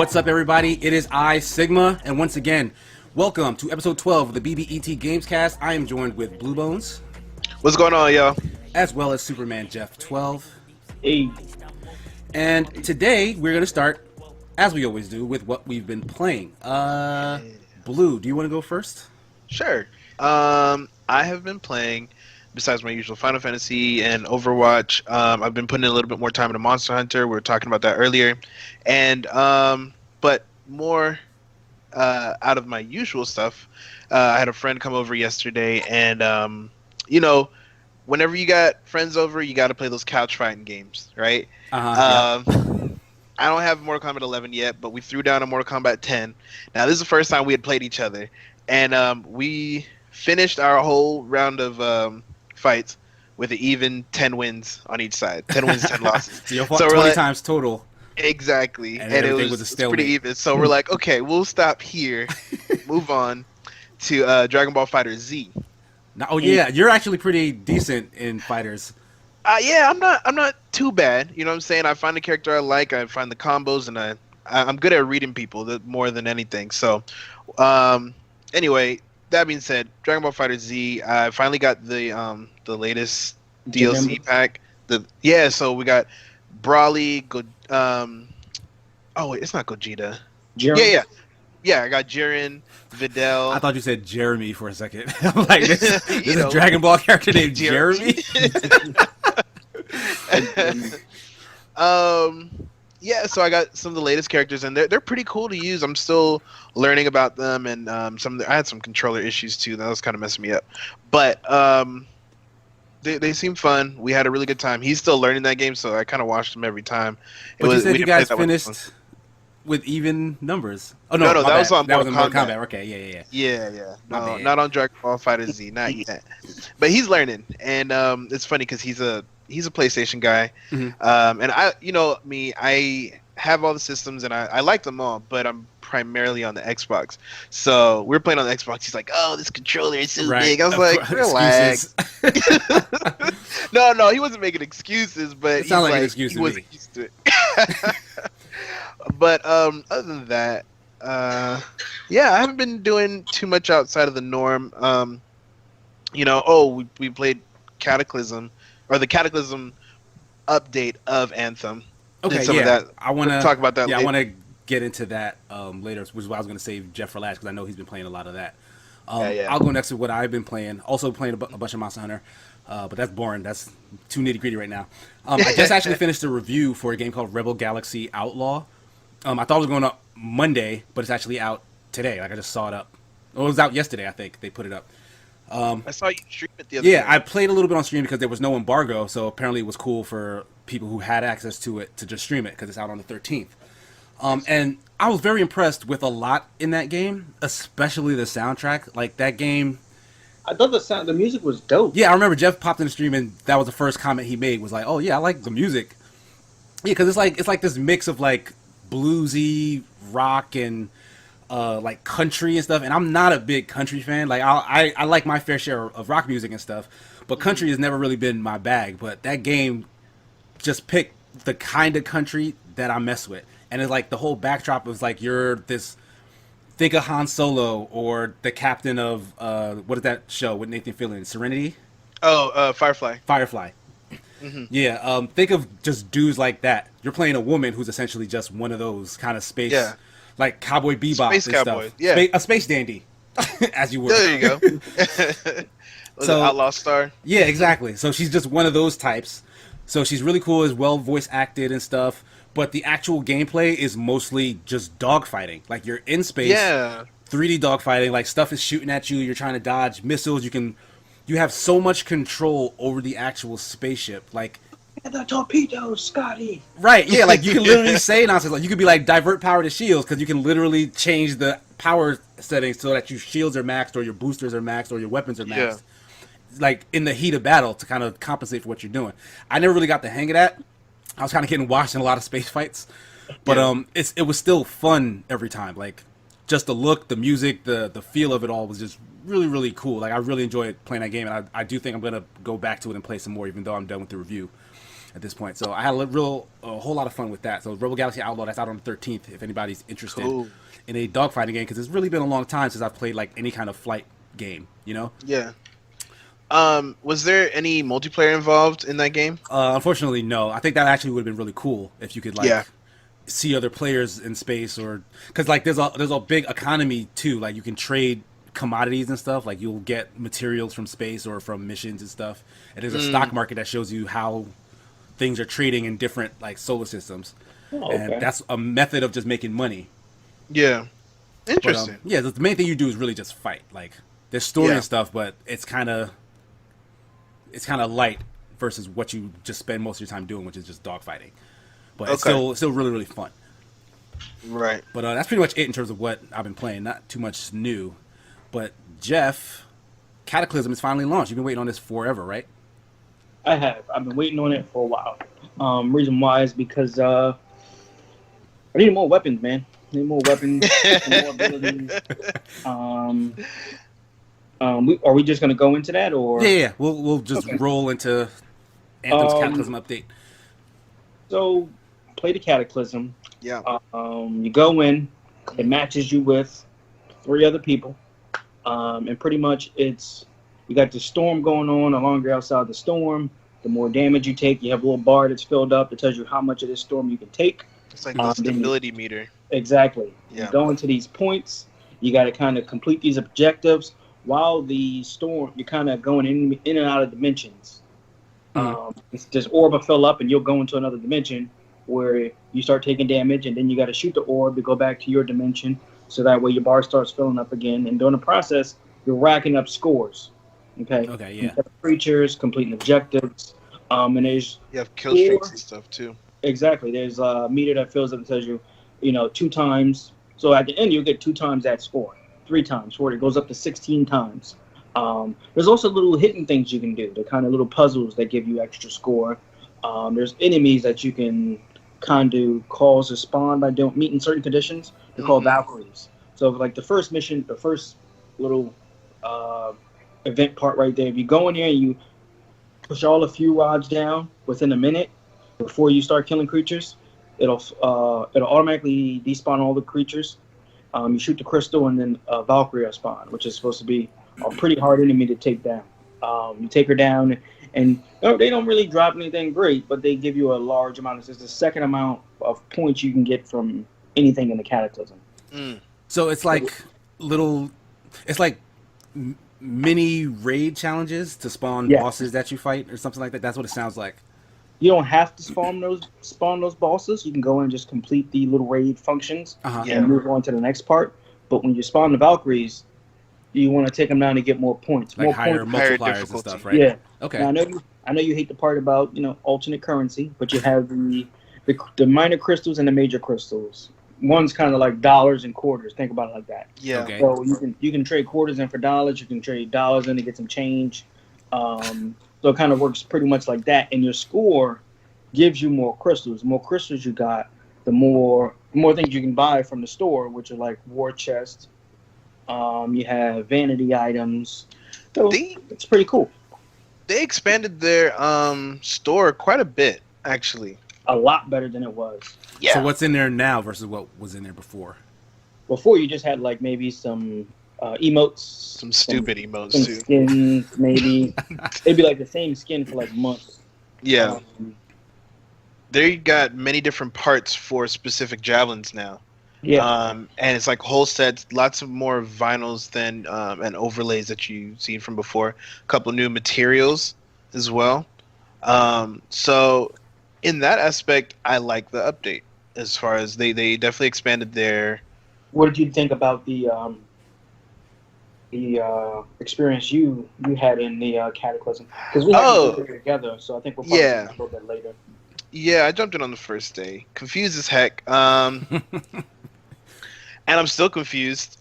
What's up, everybody? It is I, Sigma, and once again, welcome to episode 12 of the BBET GamesCast. I am joined with Blue Bones. What's going on, y'all? As well as Superman Jeff 12. Hey. And today, we're going to start, as we always do, with what we've been playing. Blue, do you want to go first? Sure. I have been playing, besides my usual Final Fantasy and Overwatch, I've been putting in a little bit more time into Monster Hunter. We were talking about that earlier. And, but more out of my usual stuff, I had a friend come over yesterday, and, you know, whenever you got friends over, you got to play those couch fighting games, right? Yeah. I don't have Mortal Kombat 11 yet, but we threw down a Mortal Kombat 10. Now, this is the first time we had played each other, and we finished our whole round of fights with an even 10 wins on each side. 10 wins, 10 losses. So you're 20 times total. Exactly. And it was was pretty even. So we're like, okay, we'll stop here, move on to Dragon Ball Fighter Z. Now, oh, yeah, you're actually pretty decent in fighters. Yeah, I'm not too bad. You know what I'm saying? I find the character I like, I find the combos, and I'm good at reading people more than anything. So, anyway, that being said, Dragon Ball Fighter Z, I finally got the latest DLC pack. So we got Brawly, oh wait, it's not Gogeta. Jiren? Yeah, I got Jiren, Videl. I thought you said Jeremy for a second. I'm like, this is a Dragon Ball character named Jeremy? Yeah, so I got some of the latest characters, and they're pretty cool to use. I'm still learning about them, and I had some controller issues too. That was kind of messing me up, but they seem fun. We had a really good time. He's still learning that game, so I kind of watched him every time. You said you guys finished with even numbers. Oh no, that was on Mortal Kombat. Kombat. Okay, Yeah. No, not on Dragon Ball Fighter Z, not yet. But he's learning, and it's funny because he's a PlayStation guy, and I have all the systems and I like them all, but I'm primarily on the Xbox. So we're playing on the Xbox. He's like, "Oh, this controller is so big." I was like, "Relax." No, he wasn't making excuses, but he's like an excuse he wasn't used to it. But other than that, yeah, I haven't been doing too much outside of the norm. We played Cataclysm, or the Cataclysm update of Anthem. Okay, some of that. I want to talk about that. Yeah, later. I want to get into that later, which is why I was going to save Jeff for last, because I know he's been playing a lot of that. I'll go next to what I've been playing. Also playing a bunch of Monster Hunter, but that's boring. That's too nitty gritty right now. I just actually finished a review for a game called Rebel Galaxy Outlaw. I thought it was going up Monday, but it's actually out today. Like, I just saw it up. Well, it was out yesterday, I think. They put it up. I saw you stream it the other day. Yeah, I played a little bit on stream because there was no embargo, so apparently it was cool for people who had access to it to just stream it because it's out on the 13th. And I was very impressed with a lot in that game, especially the soundtrack. Like, that game... I thought the music was dope. Yeah, I remember Jeff popped in the stream, and that was the first comment he made, was like, "Oh yeah, I like the music." Yeah, because it's like this mix of like bluesy rock and like country and stuff. And I'm not a big country fan. Like, I like my fair share of rock music and stuff, but country has never really been my bag. But that game just picked the kind of country that I mess with, and it's like the whole backdrop was like you're this. Think of Han Solo or the captain of what is that show with Nathan Fillion? Serenity? Oh, Firefly. Mm-hmm. Yeah, think of just dudes like that. You're playing a woman who's essentially just one of those kind of space, like Cowboy Bebop Space and cowboy. stuff. Yeah, a space dandy, as you were. There you go. Was it Outlaw Star? Yeah, exactly. So she's just one of those types. So she's really cool, is well voice acted and stuff. But the actual gameplay is mostly just dogfighting. Like, you're in space, 3D dogfighting. Like, stuff is shooting at you. You're trying to dodge missiles. You have so much control over the actual spaceship. Like, and the torpedoes, Scotty. Right? Yeah. Like, you can literally say nonsense. Like, you could be like, divert power to shields, because you can literally change the power settings so that your shields are maxed, or your boosters are maxed, or your weapons are maxed. Yeah. Like, in the heat of battle, to kind of compensate for what you're doing. I never really got the hang of that. I was kind of getting washed in a lot of space fights, but it was still fun every time. Like, just the look, the music, the feel of it all was just really, really cool. Like, I really enjoyed playing that game, and I do think I'm gonna go back to it and play some more, even though I'm done with the review. at this point. So I had a whole lot of fun with that. So Rebel Galaxy Outlaw, that's out on the 13th. If anybody's interested in a dogfighting game, because it's really been a long time since I've played like any kind of flight game. You know? Yeah. Was there any multiplayer involved in that game? Unfortunately, no. I think that actually would have been really cool if you could like see other players in space, or because like there's a big economy too. Like you can trade commodities and stuff. Like you'll get materials from space or from missions and stuff. And there's a stock market that shows you how things are trading in different like solar systems. Oh, okay. And that's a method of just making money. Yeah. But, Interesting. yeah, the main thing you do is really just fight. Like there's story and stuff, but it's kind of light versus what you just spend most of your time doing, which is just dogfighting. But it's still really, really fun. Right. But that's pretty much it in terms of what I've been playing. Not too much new. But Jeff, Cataclysm is finally launched. You've been waiting on this forever, right? I have. I've been waiting on it for a while. Reason why is because I need more weapons, man. I need more weapons, more abilities. Are we just gonna go into that, or? Yeah. We'll just roll into Anthem's Cataclysm update. So, play the Cataclysm. Yeah. You go in. It matches you with 3 other people, and pretty much you got the storm going on. The longer you're outside the storm, the more damage you take. You have a little bar that's filled up that tells you how much of this storm you can take. It's like the stability meter. Exactly. Yeah. You go into these points. You got to kind of complete these objectives while the storm. You're kind of going in and out of dimensions. This orb will fill up, and you'll go into another dimension where you start taking damage, and then you got to shoot the orb to go back to your dimension, so that way your bar starts filling up again. And during the process, you're racking up scores. Okay. Okay. Yeah. Creatures, completing objectives, and there's You have kill streaks and stuff too. exactly. There's a meter that fills up and tells you, 2 times. So at the end, you'll get 2 times that score, 3 times, 4. It goes up to 16 times. There's also little hidden things you can do. The kind of little puzzles that give you extra score. There's enemies that you can kind of cause to spawn by meeting certain conditions. They're called Valkyries. So like the first mission, the first little event part right there, if you go in here and you push all the fuel rods down within a minute before you start killing creatures, it'll automatically despawn all the creatures. You shoot the crystal, and then Valkyrie will spawn, which is supposed to be a pretty hard enemy to take down. You take her down, and they don't really drop anything great, but they give you a large amount. It's the second amount of points you can get from anything in the Cataclysm. So it's like mini raid challenges to spawn bosses that you fight or something like that. That's what it sounds like. You don't have to spawn those bosses. You can go in and just complete the little raid functions and move on to the next part. But when you spawn the Valkyries, you want to take them down to get more points. Like more higher points. multipliers and stuff, right? Yeah. Okay. Now, I know you hate the part about alternate currency, but you have the minor crystals and the major crystals. One's kind of like dollars and quarters. Think about it like that. Yeah. Okay. So you can trade quarters in for dollars. You can trade dollars in to get some change. So it kind of works pretty much like that. And your score gives you more crystals. The more crystals you got, the more things you can buy from the store, which are like war chests. You have vanity items. So it's pretty cool. They expanded their store quite a bit, actually. A lot better than it was. Yeah. So what's in there now versus what was in there before? Before you just had like maybe some emotes. Some stupid emotes some too. Skins, maybe. It'd be like the same skin for like months. Yeah. They got many different parts for specific javelins now. Yeah. And it's like whole sets, lots of more vinyls than and overlays that you've seen from before. A couple new materials as well. So in that aspect, I like the update. As far as they definitely expanded their. What did you think about the experience you had in the Cataclysm? Because we had to together, so I think we'll probably do a little bit later. Yeah, I jumped in on the first day. Confused as heck. And I'm still confused.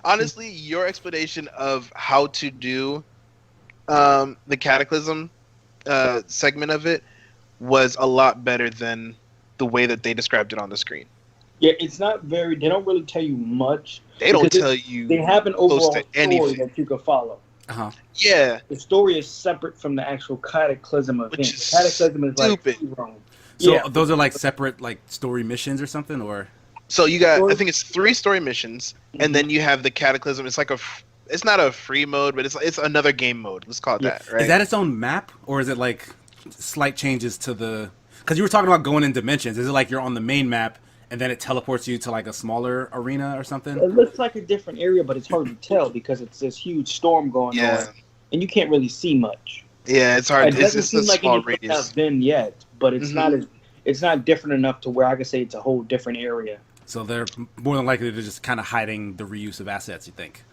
Honestly, your explanation of how to do the Cataclysm segment of it was a lot better than the way that they described it on the screen. Yeah, it's not they don't really tell you much. They don't tell you. They have an overall story anything that you can follow. Uh-huh. Yeah, The story is separate from the actual cataclysm event. which is Cataclysm is like stupid. Rome. So Yeah, those are like separate like story missions or something, or So you got, I Story- think it's 3 story missions, and then you have the Cataclysm. It's like it's not a free mode, but it's another game mode. Let's call it Yeah. that, right? is that its own map, or is it like slight changes to the? Because you were talking about going in dimensions. Is it like you're on the main map and then it teleports you to like a smaller arena or something? it looks like a different area, but it's hard to tell because it's this huge storm going Yeah. on, and you can't really see much. Yeah, it's hard. It It's doesn't just a seem like small anything radius. I've been yet, but it's Mhm. not as it's not different enough to where I could say it's a whole different area. So they're more than likely to just kind of hiding the reuse of assets. You think?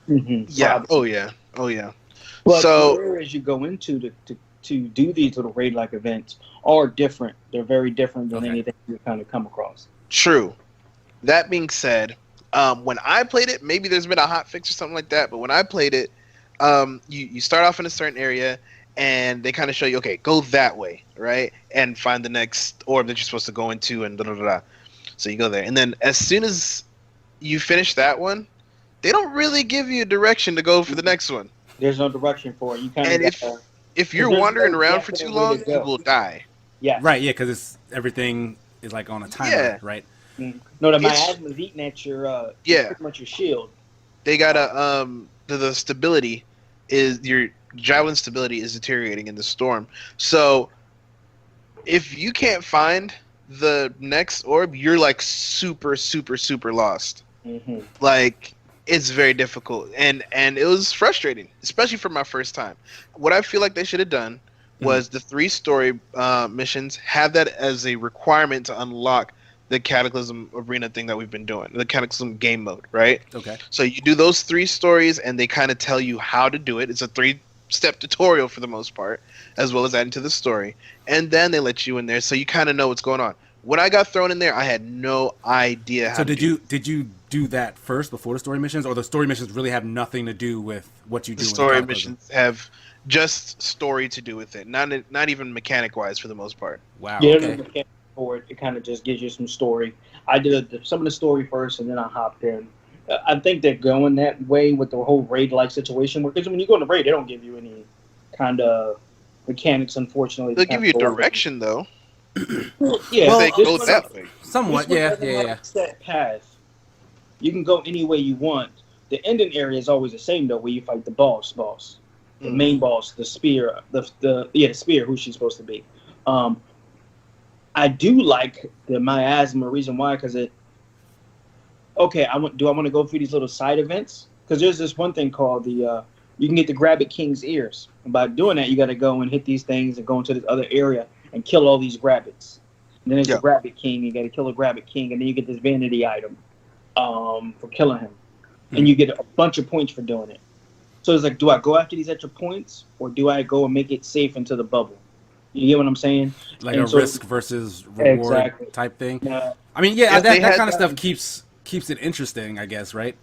Yeah. Oh yeah. Oh yeah. But So- the areas you go into to do these little raid-like events are different. They're very different than Okay. anything you kind of come across. True. That being said, when I played it, maybe there's been a hot fix or something like that. But when I played it, you start off in a certain area, and they kind of show you, okay, go that way, right, and find the next orb that you're supposed to go into, and da da da. So you go there, and then as soon as you finish that one, they don't really give you a direction to go for the next one. There's no direction for it. You kind And of if you're There's wandering no around for definite too way to long, go. you will die. yeah. Right. Yeah. Because it's everything is like on a timer. Yeah. Right. No, the It's- miasma's eating at your Yeah. pretty much your shield. They got a the stability is your javelin stability is deteriorating in the storm. So if you can't find the next orb, you're like super lost. Mm-hmm. Like it's very difficult, and it was frustrating, especially for my first time. What I feel like they should have done was the 3 story missions, have that as a requirement to unlock the Cataclysm arena thing that we've been doing, the Cataclysm game mode, right? Okay. So you do those 3 stories, and they kind of tell you how to do it. It's a 3-step tutorial for the most part, as well as adding to the story, and then they let you in there, so you kind of know what's going on. When I got thrown in there, I had no idea how. So to did you do that first before the story missions, or the story missions really have nothing to do with what you do? The in story Cataclysm? missions have just story to do with it, not even mechanic wise for the most part. Wow. Yeah, Okay. there's no mechanic for it. It kind of just gives you some story. I did some of the story first, and then I hopped in. I think they're going that way with the whole raid-like situation, because when you go in the raid, they don't give you any kind of mechanics, unfortunately. They'll to give kind you of go over. direction though. Yeah, Well, They this go one- that way. Somewhat. this one Yeah. doesn't Yeah. have Yeah. a set path. You can go any way you want. The ending area is always the same though, where you fight the boss, the main boss, the spear, the spear, who she's supposed to be. I do like the miasma. Reason why? Because it. Okay, do I want to go through these little side events? Because there's this one thing called the. You can get the Grabbit King's ears. And by doing that, you got to go and hit these things and go into this other area and kill all these Grabbits. And then there's Yeah. the Grabbit King. You got to kill a Grabbit King, and then you get this vanity item for killing him, and you get a bunch of points for doing it. So it's like, do I go after these extra points, or do I go and make it safe into the bubble? You get what I'm saying? Like And a so- risk versus reward Exactly. type thing. Now, I mean, yeah, If they that had kind of that- stuff keeps it interesting, I guess, right?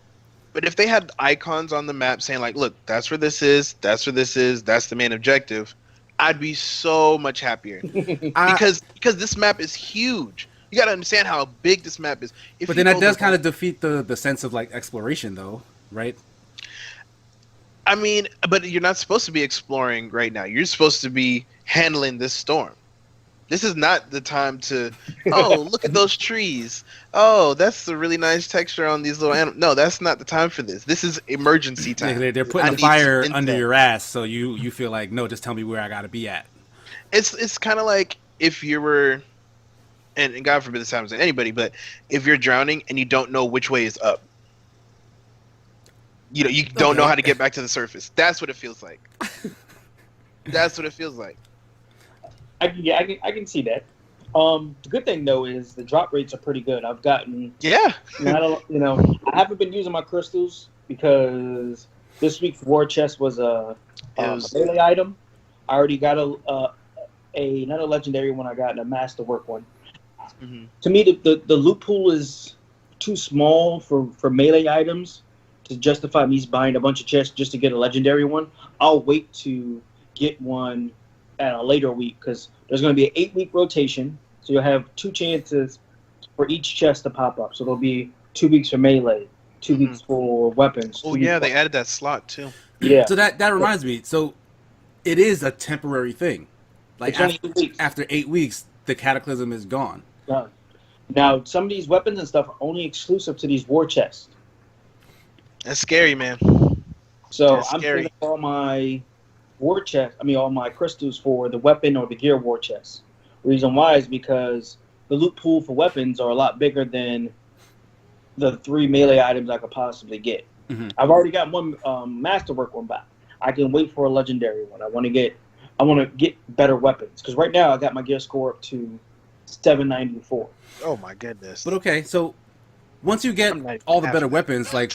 But if they had icons on the map saying like, "Look, that's where this is. That's where this is. That's the main objective," I'd be so much happier. because this map is huge. You got to understand how big this map is. But then that does kind of defeat the sense of like exploration, though, right? I mean, but you're not supposed to be exploring right now. You're supposed to be handling this storm. This is not the time to, oh, look at those trees. Oh, that's a really nice texture on these little animals. No, that's not the time for this. This is emergency time. They're I putting the need fire some under intel. your ass, so you feel like, no, just tell me where I gotta be at. It's kind of like if you were, and God forbid this happens to anybody, but if you're drowning and you don't know which way is up, you don't know Okay. how to get back to the surface. That's what it feels like. That's what it feels like. I can see that. The good thing though is the drop rates are pretty good. I've gotten, Yeah. I haven't been using my crystals because this week's war chest was a melee item. I already got another legendary one. I got and a masterwork one. Mhm. To me, the loot pool is too small for melee items to justify me buying a bunch of chests just to get a legendary one. I'll wait to get one at a later week because there's going to be an 8-week rotation, so you'll have 2 chances for each chest to pop up. So there'll be 2 weeks for melee, 2 weeks for weapons. 2 Oh weeks yeah, for- they added that slot too. Yeah. So that reminds me. So it is a temporary thing. Like It's only 8 weeks. after 8 weeks, the cataclysm is gone. Done. Now, some of these weapons and stuff are only exclusive to these war chests. That's scary, man. So That's I'm scary. putting all my all my crystals for the weapon or the gear war chest. Reason why is because the loot pool for weapons are a lot bigger than the 3 melee items I could possibly get. Mm-hmm. I've already got one masterwork one back. I can wait for a legendary one. I want to get better weapons because right now I got my gear score up to 794. Oh my goodness. But okay, so once you get all the better weapons, like,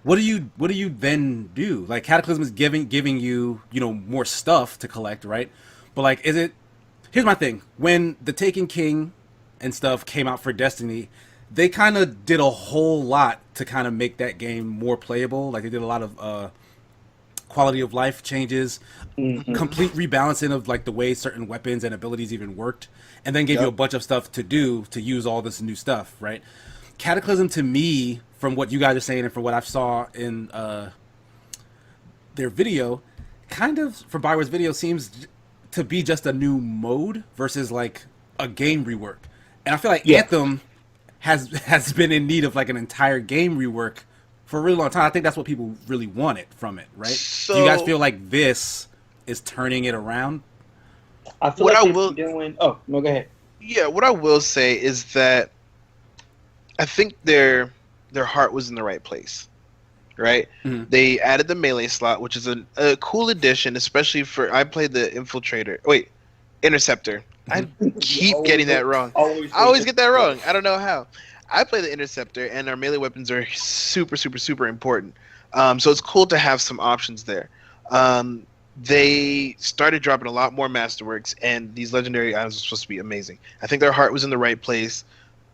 what do you then do? Like, Cataclysm is giving you more stuff to collect, right? But like, here's my thing: when the Taken King and stuff came out for Destiny, they kind of did a whole lot to kind of make that game more playable. Like, they did a lot of quality of life changes, complete rebalancing of like the way certain weapons and abilities even worked, and then gave you a bunch of stuff to do to use all this new stuff, right? Cataclysm, to me, from what you guys are saying and from what I saw in their video, kind of from Bioware's video, seems to be just a new mode versus like a game rework. And I feel like Anthem has been in need of like an entire game rework for a really long time. I think that's what people really wanted from it, right? So, do you guys feel like this is turning it around? I feel like they're doing. Oh no, go ahead. Yeah, what I will say is that I think their heart was in the right place, right? Mm-hmm. They added the melee slot, which is a cool addition, especially for I played the interceptor. I keep getting that wrong. I always get that wrong. I don't know how. I play the interceptor, and our melee weapons are super, super, super important. So it's cool to have some options there. They started dropping a lot more masterworks, and these legendary items are supposed to be amazing. I think their heart was in the right place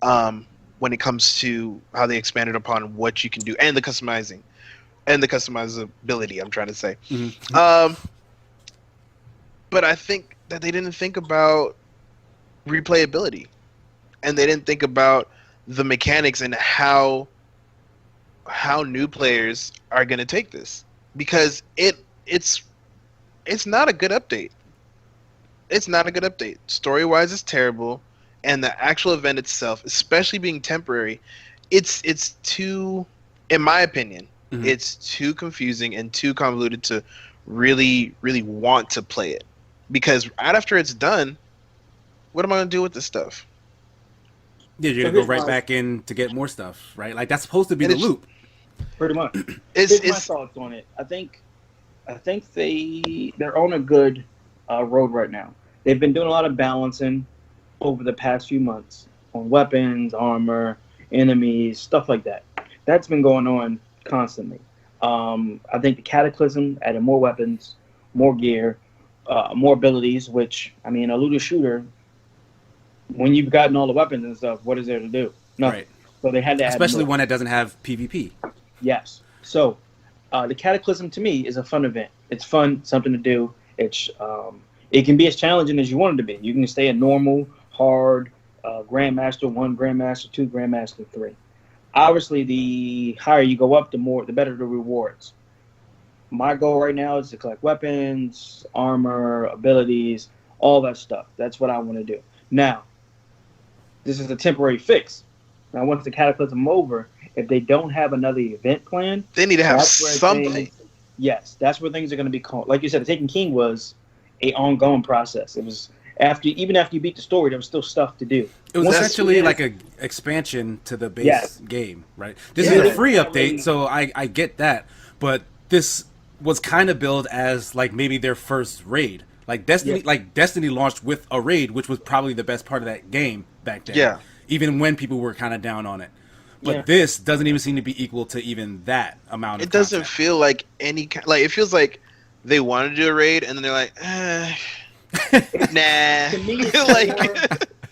when it comes to how they expanded upon what you can do and the customizing and the customizability. I'm trying to say, but I think that they didn't think about replayability, and they didn't think about the mechanics and how new players are going to take this, because it's not a good update. It's not a good update. Story-wise, it's terrible, and the actual event itself, especially being temporary, it's too, in my opinion, it's too confusing and too convoluted to really, really want to play it. Because right after it's done, what am I going to do with this stuff? Yeah, you're going to go right back in to get more stuff, right? Like, that's supposed to be the loop. Pretty much. Here's my thoughts on it. I think they're on a good road right now. They've been doing a lot of balancing over the past few months on weapons, armor, enemies, stuff like that. That's been going on constantly. I think the Cataclysm added more weapons, more gear, more abilities, which, I mean, a looter shooter, when you've gotten all the weapons and stuff, what is there to do? Nothing. Right. So they had to add especially more. One that doesn't have PvP. Yes. So the Cataclysm, to me, is a fun event. It's fun, something to do. It's it can be as challenging as you want it to be. You can stay a normal, hard, Grandmaster 1, Grandmaster 2, Grandmaster 3. Obviously, the higher you go up, the better the rewards. My goal right now is to collect weapons, armor, abilities, all that stuff. That's what I want to do. Now, this is a temporary fix. Now, once the Cataclysm over, if they don't have another event plan, they need to have something. That's where things are going to be called. Like you said, the Taken King was an ongoing process. It was even after you beat the story, there was still stuff to do. It was essentially like an expansion to the base game, right? This is a free update, so I get that. But this was kind of billed as like maybe their first raid. Like Destiny launched with a raid, which was probably the best part of that game back then. Yeah. Even when people were kind of down on it. But this doesn't even seem to be equal to even that amount of doesn't content. feel like it feels like they wanted to do a raid and then they're like, nah. To me,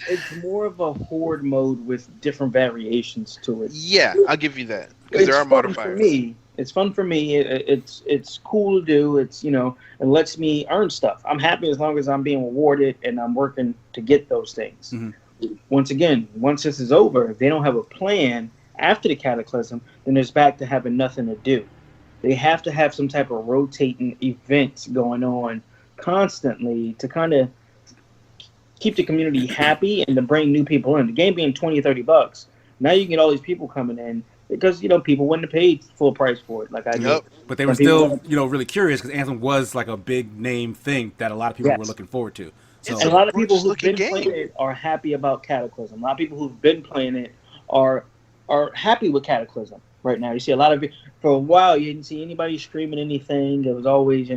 it's more of a horde mode with different variations to it. Yeah, I'll give you that. Because there are modifiers. It's fun for me. It's cool to do. It's, it lets me earn stuff. I'm happy as long as I'm being rewarded and I'm working to get those things. Mm-hmm. Once this is over, if they don't have a plan after the Cataclysm, then there's back to having nothing to do. they have to have some type of rotating events going on constantly to kind of keep the community happy and to bring new people in. The game being $20 or $30, now you can get all these people coming in because people wouldn't have paid full price for it like I did. But they were still, really curious because Anthem was like a big name thing that a lot of people were looking forward to. So, and a lot of people who've been playing it are happy about Cataclysm. A lot of people who've been playing it are happy with Cataclysm right now. You see a lot of for a while you didn't see anybody streaming anything. It was always,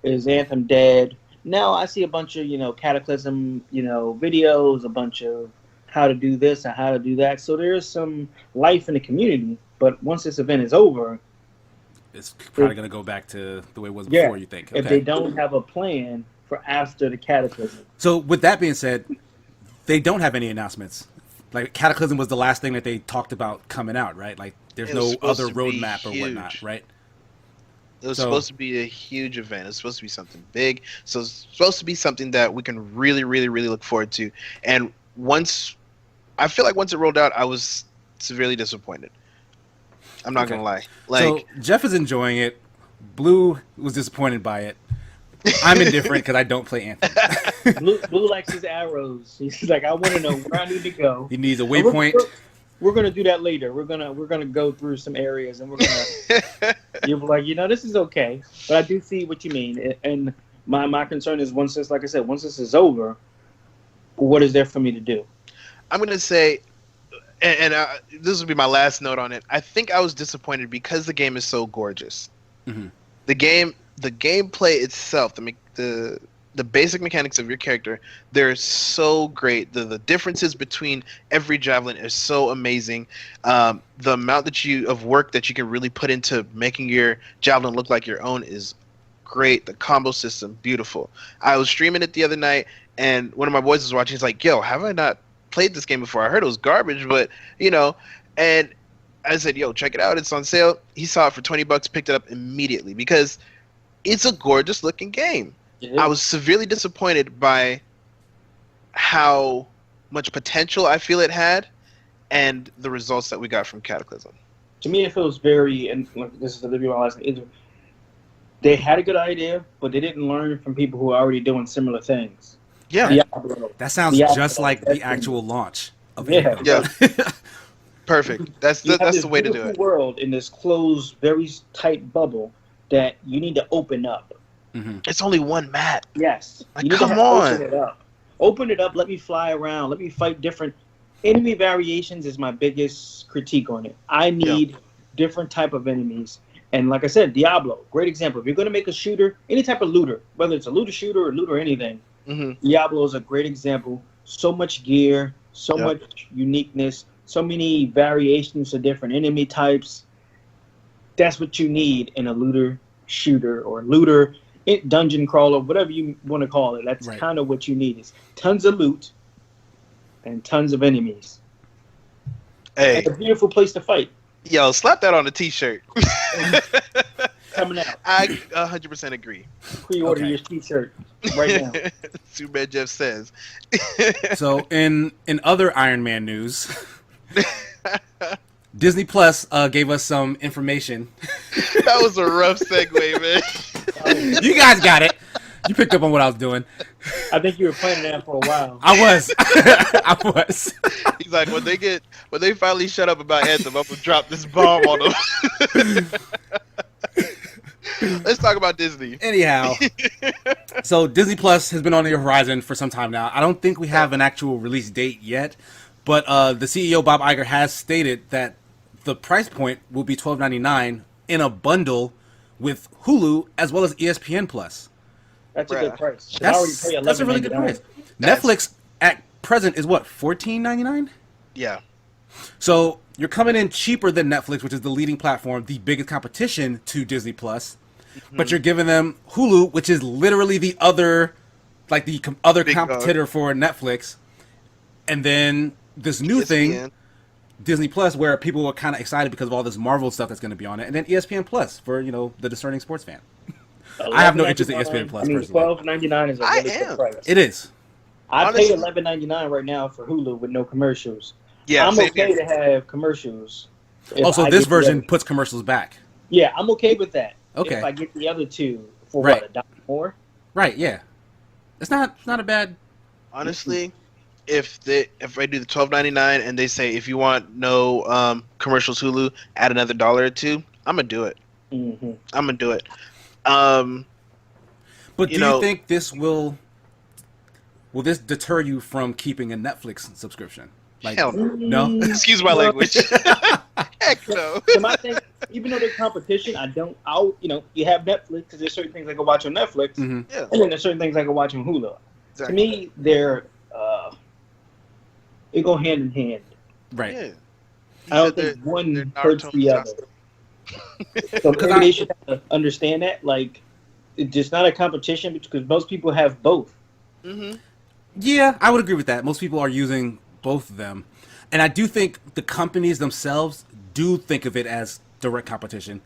is Anthem dead? Now I see a bunch of, Cataclysm, videos, a bunch of how to do this and how to do that. So there's some life in the community. But once this event is over, it's probably going to go back to the way it was before, you think. Okay. If they don't have a plan for after the Cataclysm. So with that being said, they don't have any announcements. Like Cataclysm was the last thing that they talked about coming out, right? Like there's no other roadmap or whatnot, right? It was supposed to be a huge event. It's supposed to be something big. So it's supposed to be something that we can really, really, really look forward to. And I feel like once it rolled out, I was severely disappointed. I'm not gonna lie. So Jeff is enjoying it. Blue was disappointed by it. I'm indifferent because I don't play Anthem. Blue likes his arrows. He's like, I want to know where I need to go. He needs a waypoint. We're gonna do that later. We're gonna go through some areas and we're gonna. You're like, this is okay, but I do see what you mean. And my concern is once this is over, what is there for me to do? I'm gonna say, and this will be my last note on it. I think I was disappointed because the game is so gorgeous. Mm-hmm. The gameplay itself, the basic mechanics of your character, they're so great. The differences between every javelin is so amazing. The amount of work that you can really put into making your javelin look like your own is great. The combo system, beautiful. I was streaming it the other night, and one of my boys was watching. He's like, "Yo, have I not played this game before? I heard it was garbage, but And I said, "Yo, check it out. It's on sale." He saw it for $20, picked it up immediately because it's a gorgeous looking game. I was severely disappointed by how much potential I feel it had and the results that we got from Cataclysm. To me, it feels very, and this is the last thing, they had a good idea, but they didn't learn from people who are already doing similar things. Yeah. Diablo. That sounds just like the actual launch of it. Yeah. Perfect. That's the way to do it. World in this closed, very tight bubble that you need to open up. Mm-hmm. It's only one map. Yes. Like, come on. Open it up. Let me fly around. Let me fight different enemy variations. Is my biggest critique on it. I need different type of enemies. And like I said, Diablo, great example. If you're going to make a shooter, any type of looter, whether it's a looter shooter or looter anything, Diablo is a great example. So much gear, so much uniqueness, so many variations of different enemy types. That's what you need in a looter shooter or looter dungeon crawler, whatever you want to call it. That's kind of what you need. Is tons of loot and tons of enemies. Hey, and a beautiful place to fight. Yo, slap that on a t-shirt. Coming out. I 100% agree. Pre-order your t-shirt right now. Too bad Jeff says. So in other Iron Man news, Disney Plus gave us some information. That was a rough segue, man. You guys got it. You picked up on what I was doing. I think you were planning that for a while. I was. I was. He's like, when they finally shut up about Anthem, I'm gonna drop this bomb on them. Let's talk about Disney. Anyhow, so Disney Plus has been on the horizon for some time now. I don't think we have an actual release date yet, but the CEO Bob Iger has stated that the price point will be $12.99 in a bundle with Hulu as well as ESPN Plus. That's a good price. That's a really good price. Netflix at present is what, $14.99? Yeah. So you're coming in cheaper than Netflix, which is the leading platform, the biggest competition to Disney Plus, but you're giving them Hulu, which is literally the other, like the other competitor for Netflix, and then this new thing, Disney Plus, where people are kind of excited because of all this Marvel stuff that's going to be on it, and then ESPN Plus for the discerning sports fan. I have no interest in ESPN Plus. $12.99 is a really good price. It is. I pay $11.99 right now for Hulu with no commercials. Yeah, I'm okay to have commercials. Also, this version puts commercials back. Yeah, I'm okay with that. Okay. If I get the other two for Right. what, $1 more? Right, yeah. It's not a bad. Honestly, if I do the $12.99 and they say if you want no commercials Hulu, add another dollar or two, I'm gonna do it. Mm-hmm. I'm gonna do it. But You do know- you think this will this deter you from keeping a Netflix subscription? Like, Hell no. no? Excuse my language. Heck no. So my thing, even though there's competition, you have Netflix because there's certain things I can watch on Netflix, hmm Yeah. and then there's certain things I can watch on Hulu. Exactly. To me, they go hand in hand. Right. Yeah. I don't They're- think one they're hurts Naruto the other. Sasuke. So Because maybe they should have to understand that. Like, it's just not a competition because most people have both. Mm-hmm. Yeah, I would agree with that. Most people are using both of them. And I do think the companies themselves do think of it as direct competition.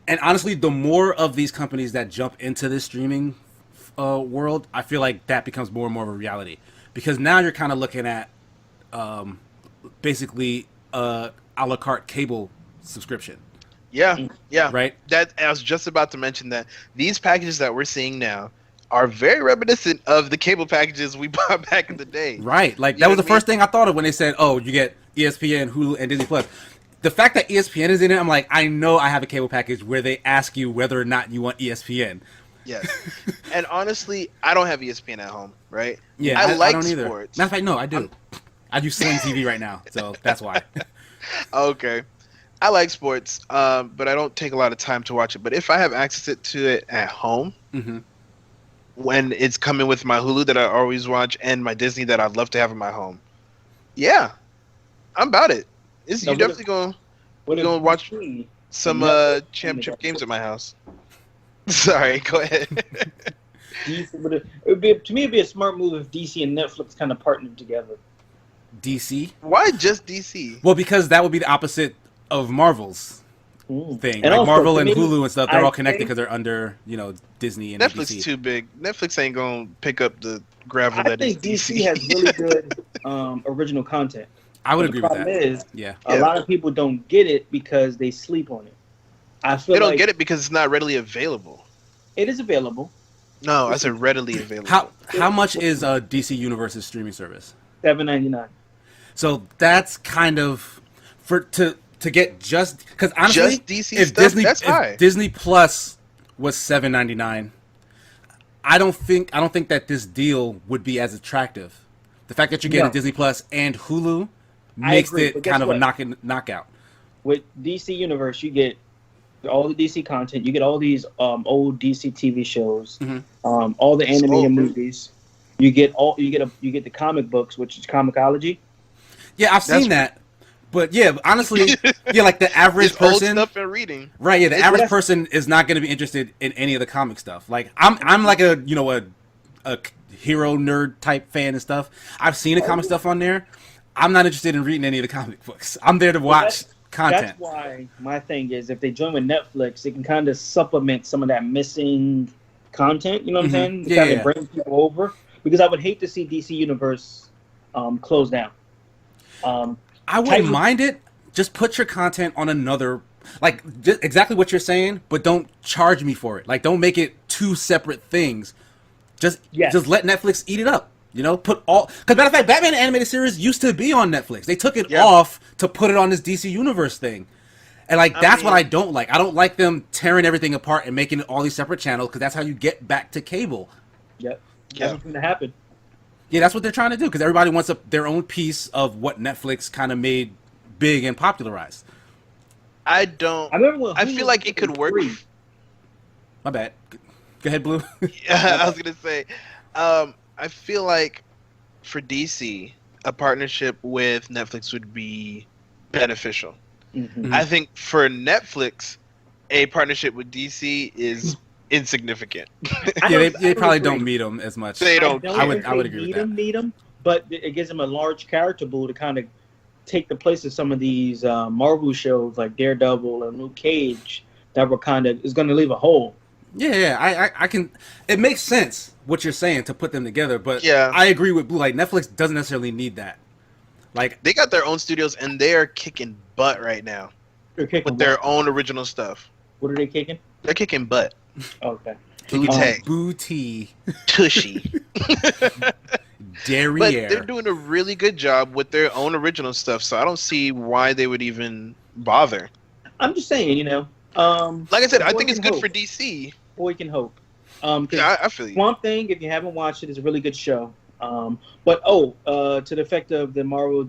And honestly, the more of these companies that jump into this streaming world, I feel like that becomes more and more of a reality. Because now you're kind of looking at basically a la carte cable subscription, Yeah. Yeah. right? That I was just about to mention that these packages that we're seeing now are very reminiscent of the cable packages we bought back in the day. Right. Like, You that know was the what I mean? first thing I thought of when they said, oh, you get ESPN, Hulu, and Disney Plus. The fact that ESPN is in it, I'm like, I know I have a cable package where they ask you whether or not you want ESPN. Yes. And honestly, I don't have ESPN at home, right? Yeah, I like don't either. sports. Matter of fact, no, I do. I use Sling TV right now, so that's why. Okay. I like sports, but I don't take a lot of time to watch it. But if I have access to it at home, hmm when it's coming with my Hulu that I always watch and my Disney that I'd love to have in my home, yeah, I'm about it. Now, You're definitely going What You gonna watch DC some Netflix championship only games at my house. Sorry, go ahead. to me, it'd be a smart move if DC and Netflix kind of partnered together. DC? Why just DC? Well, because that would be the opposite of Marvel's thing. And Like, also, Marvel to and me, Hulu and stuff, they're I all connected think- because they're under, Disney and Netflix ABC. too big. Netflix ain't gonna pick up the gravel I that is think DC DC. has really good original content. I would But agree the with problem that. is, Yeah. a lot of people don't get it because they sleep on it. I feel They don't like get it because it's not readily available. it is available. No, I said readily available. How much is DC Universe's streaming service? $7.99. So that's kind of to get just because honestly, Just DC stuff? That's high. if Disney Plus was $7.99, I don't think that this deal would be as attractive. The fact that you're getting No. Disney Plus and Hulu I makes agree, it but guess kind of a what? knockout. With DC Universe, you get all the DC content. You get all these old DC TV shows, Mhm. all the animated old. movies. You get the comic books, which is Comicology. Yeah, I've seen that, but yeah, honestly, yeah, like the average It's old person, stuff and reading. right? Yeah, the It's- average that's- person is not going to be interested in any of the comic stuff. Like I'm like a hero nerd type fan and stuff. I've seen the comic stuff on there. I'm not interested in reading any of the comic books. I'm there to watch content. That's why my thing is if they join with Netflix, it can kind of supplement some of that missing content. You know what Mhm. I'm saying? Yeah, Kind yeah. of bring people over because I would hate to see DC Universe close down. I wouldn't Titan- mind it. Just put your content on another, like exactly what you're saying, but don't charge me for it. Like, don't make it two separate things. Just let Netflix eat it up. Put all because matter of fact, Batman animated series used to be on Netflix. They took it Yeah. off to put it on this DC Universe thing, and that's what mean- I don't like. I don't like them tearing everything apart and making it all these separate channels because that's how you get back to cable. Yep. Yeah. That's what's going to happen. Yeah, that's what they're trying to do because everybody wants their own piece of what Netflix kind of made big and popularized. I don't. I remember when I Hulu feel like it could was work. free. My bad. Go ahead, Blue. I was gonna say, I feel like for DC, a partnership with Netflix would be beneficial. Mhm. I think for Netflix, a partnership with DC is insignificant. Yeah, they I probably agree. don't meet them as much. They don't. I would think agree they with that. Need them, but it gives them a large character pool to kind of take the place of some of these Marvel shows like Daredevil and Luke Cage that were kind of is going to leave a hole. Yeah, I can. It makes sense what you're saying to put them together, but Yeah. I agree with Blue. Like, Netflix doesn't necessarily need that. Like, They got their own studios and they are kicking butt right now They're kicking with their own original stuff. What are they kicking? They're kicking butt. Okay. Booty. Tushy. Derriere. But they're doing a really good job with their own original stuff, so I don't see why they would even bother. I'm just saying, you know. Like I said, I think it's good hope. for DC. Boy can hope. Yeah, I feel you. Swamp Thing, if you haven't watched it, is a really good show. But to the effect of the Marvel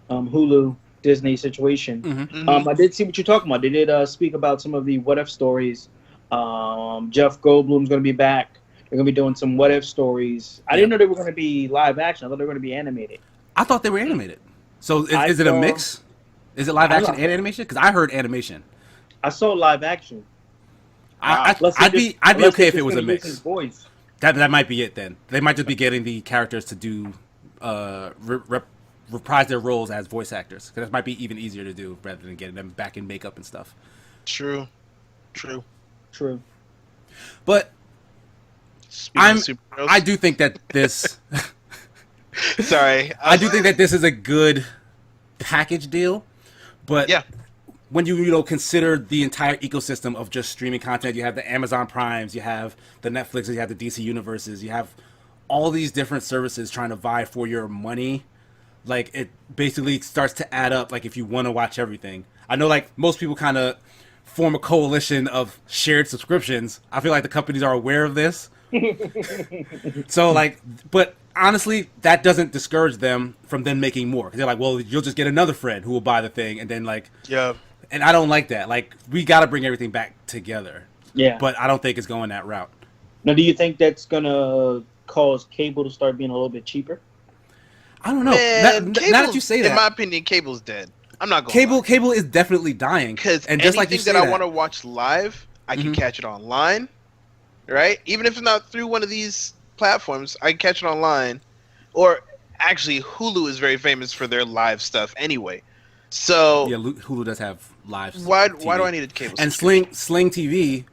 Hulu Disney situation, I did see what you're talking about. They did speak about some of the what if stories. Jeff Goldblum's going to be back. They're going to be doing some what if stories. I didn't know they were going to be live action. I thought they were going to be animated. I thought they were animated. So is it a mix? Is it live action and animation? Because I heard animation. I saw live action. I'd be okay if it was a mix. Voice. That might be it then. They might just be getting the characters to do reprise their roles as voice actors. Because that might be even easier to do rather than getting them back in makeup and stuff. True. But I do think that this. Sorry. I do think that this is a good package deal. But yeah. When you consider the entire ecosystem of just streaming content, you have the Amazon Primes, you have the Netflixes, you have the DC Universes, you have all these different services trying to vie for your money. Like, it basically starts to add up, like, if you want to watch everything. I know, like, most people kind of form a coalition of shared subscriptions. I feel like the companies are aware of this. So, like, but honestly, that doesn't discourage them from then making more. Because they're like, well, you'll just get another friend who will buy the thing, and then, like... Yeah. And I don't like that. Like, we got to bring everything back together. Yeah. But I don't think it's going that route. Now, do you think that's going to cause cable to start being a little bit cheaper? I don't know. Man, now that you say that. In my opinion, cable's dead. I'm not going to Cable is definitely dying. Because just like you that I want to watch live, I can catch it online. Right? Even if it's not through one of these platforms, I can catch it online. Or, actually, Hulu is very famous for their live stuff anyway. So yeah, Hulu does have live. Why TV. do I need a cable? And Sling TV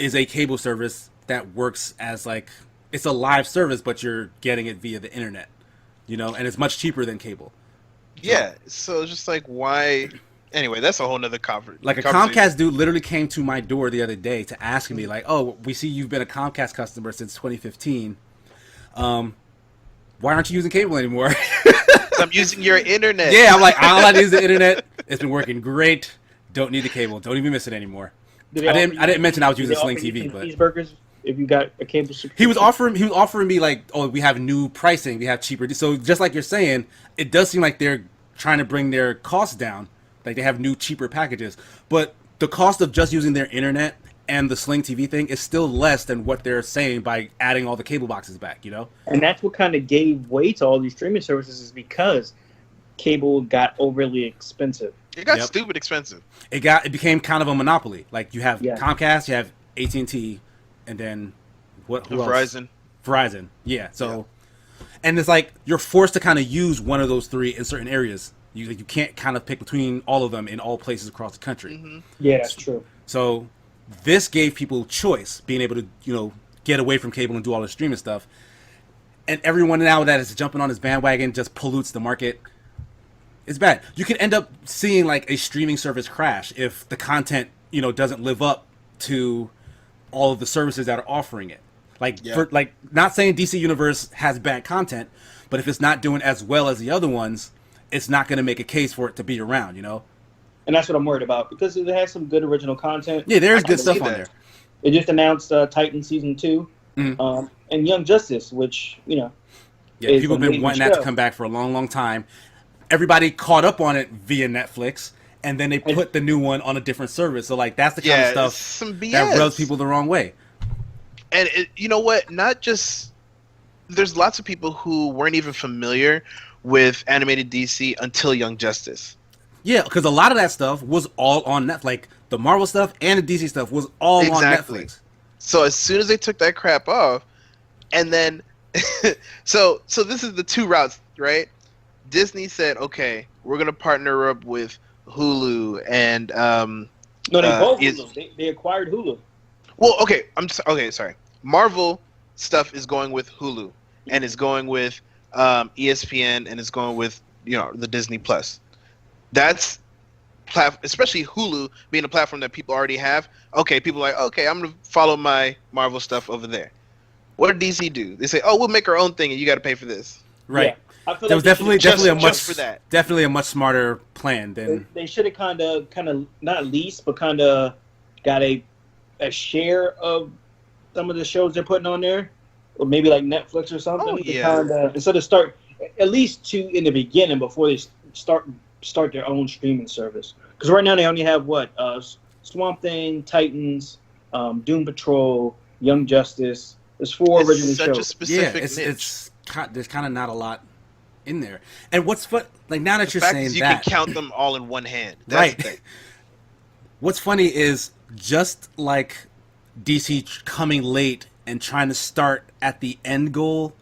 is a cable service that works as like it's a live service, but you're getting it via the internet, and it's much cheaper than cable. Yeah, so it's just like why? Anyway, that's a whole nother conversation. Like a Comcast dude literally came to my door the other day to ask me like, "Oh, we see you've been a Comcast customer since 2015. Why aren't you using cable anymore?" I'm using your internet. Yeah, I'm like, all I need is the internet. It's been working great. Don't need the cable. Don't even miss it anymore. I didn't mention I was using Sling TV, but cheeseburgers if you got a cable subscription. He was offering me like, oh, we have new pricing, we have cheaper. So just like you're saying, it does seem like they're trying to bring their costs down. Like they have new cheaper packages, but the cost of just using their internet and the Sling TV thing is still less than what they're saying by adding all the cable boxes back, And that's what kind of gave way to all these streaming services is because cable got overly expensive. It got stupid expensive. It became kind of a monopoly. Like you have Comcast, you have AT&T, and then who else? Verizon. Yeah. So, and it's like you're forced to kind of use one of those three in certain areas. You can't kind of pick between all of them in all places across the country. Mm-hmm. Yeah, that's true. So this gave people choice, being able to, get away from cable and do all the streaming stuff. And everyone now that is jumping on this bandwagon just pollutes the market. It's bad. You can end up seeing like a streaming service crash if the content, doesn't live up to all of the services that are offering it. Not saying DC Universe has bad content, but if it's not doing as well as the other ones, it's not going to make a case for it to be around, And that's what I'm worried about because it has some good original content. Yeah, there's good stuff on there. They just announced Titan Season 2 and Young Justice, which, Yeah, people have been wanting that to come back for a long, long time. Everybody caught up on it via Netflix, and then they put the new one on a different service. So, like, that's the kind of stuff that rubs people the wrong way. And you know what? Not just... There's lots of people who weren't even familiar with animated DC until Young Justice. Yeah, because a lot of that stuff was all on Netflix. Like, the Marvel stuff and the DC stuff was all on Netflix. So as soon as they took that crap off, and then... so this is the two routes, right? Disney said, okay, we're going to partner up with Hulu and... No, they both Hulu. They acquired Hulu. Well, okay, sorry. Marvel stuff is going with Hulu, and it's going with ESPN, and it's going with, the Disney Plus. That's especially Hulu being a platform that people already have. Okay, people are like, okay, I'm gonna follow my Marvel stuff over there. What did DC do? They say, oh, we'll make our own thing, and you got to pay for this. Right. Yeah, I feel There like was they definitely a much smarter plan than they should have kind of not leased, but kind of got a share of some of the shows they're putting on there, or maybe like Netflix or something. Oh, yeah. Instead of start at least two in the beginning before they start their own streaming service. Because right now they only have Swamp Thing, Titans, Doom Patrol, Young Justice. There's 4 original such shows. a specific niche. There's kind of not a lot in there. And what's fun, like now that the you're fact saying is you that, can count them all in one hand. That's right? The thing. What's funny is just like DC coming late and trying to start at the end goal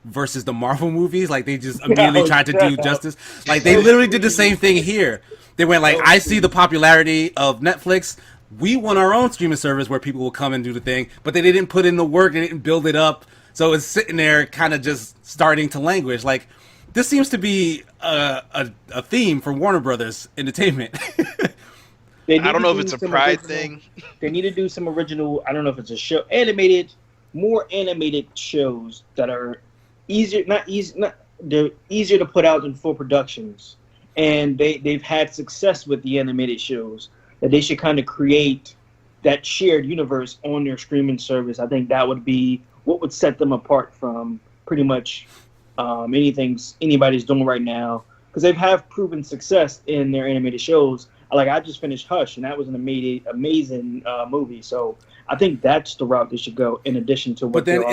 versus the Marvel movies, like they just immediately tried to do justice. Like they literally did the same thing here. They went like, I see the popularity of Netflix. We want our own streaming service where people will come and do the thing, but they didn't put in the work. They didn't build it up. So it's sitting there kind of just starting to languish. Like this seems to be a theme for Warner Brothers Entertainment. I don't know if it's a pride thing. They need to do some original, I don't know if it's a show, more animated shows that are they're easier to put out than full productions. And they've had success with the animated shows, that they should kind of create that shared universe on their streaming service. I think that would be what would set them apart from pretty much anything anybody's doing right now, because they have proven success in their animated shows. Like I just finished Hush, and that was an amazing movie. So I think that's the route they should go. In addition to what, but then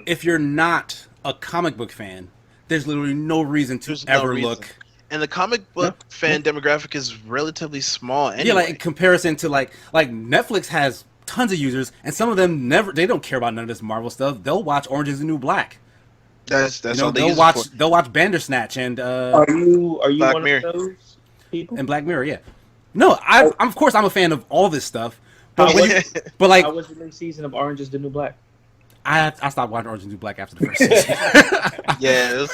if you're not a comic book fan, there's literally no reason to look. And the comic book fan demographic is relatively small anyway. Yeah, like in comparison to like Netflix has tons of users, and some of them they don't care about none of this Marvel stuff. They'll watch Orange Is the New Black. That's all they'll watch Bandersnatch and are you Black one Mirror. of those people? And Black Mirror, yeah. No, I'm of course I'm a fan of all this stuff, but how was the new season of Orange Is the New Black? I stopped watching Orange Is the New Black after the first season. Yeah,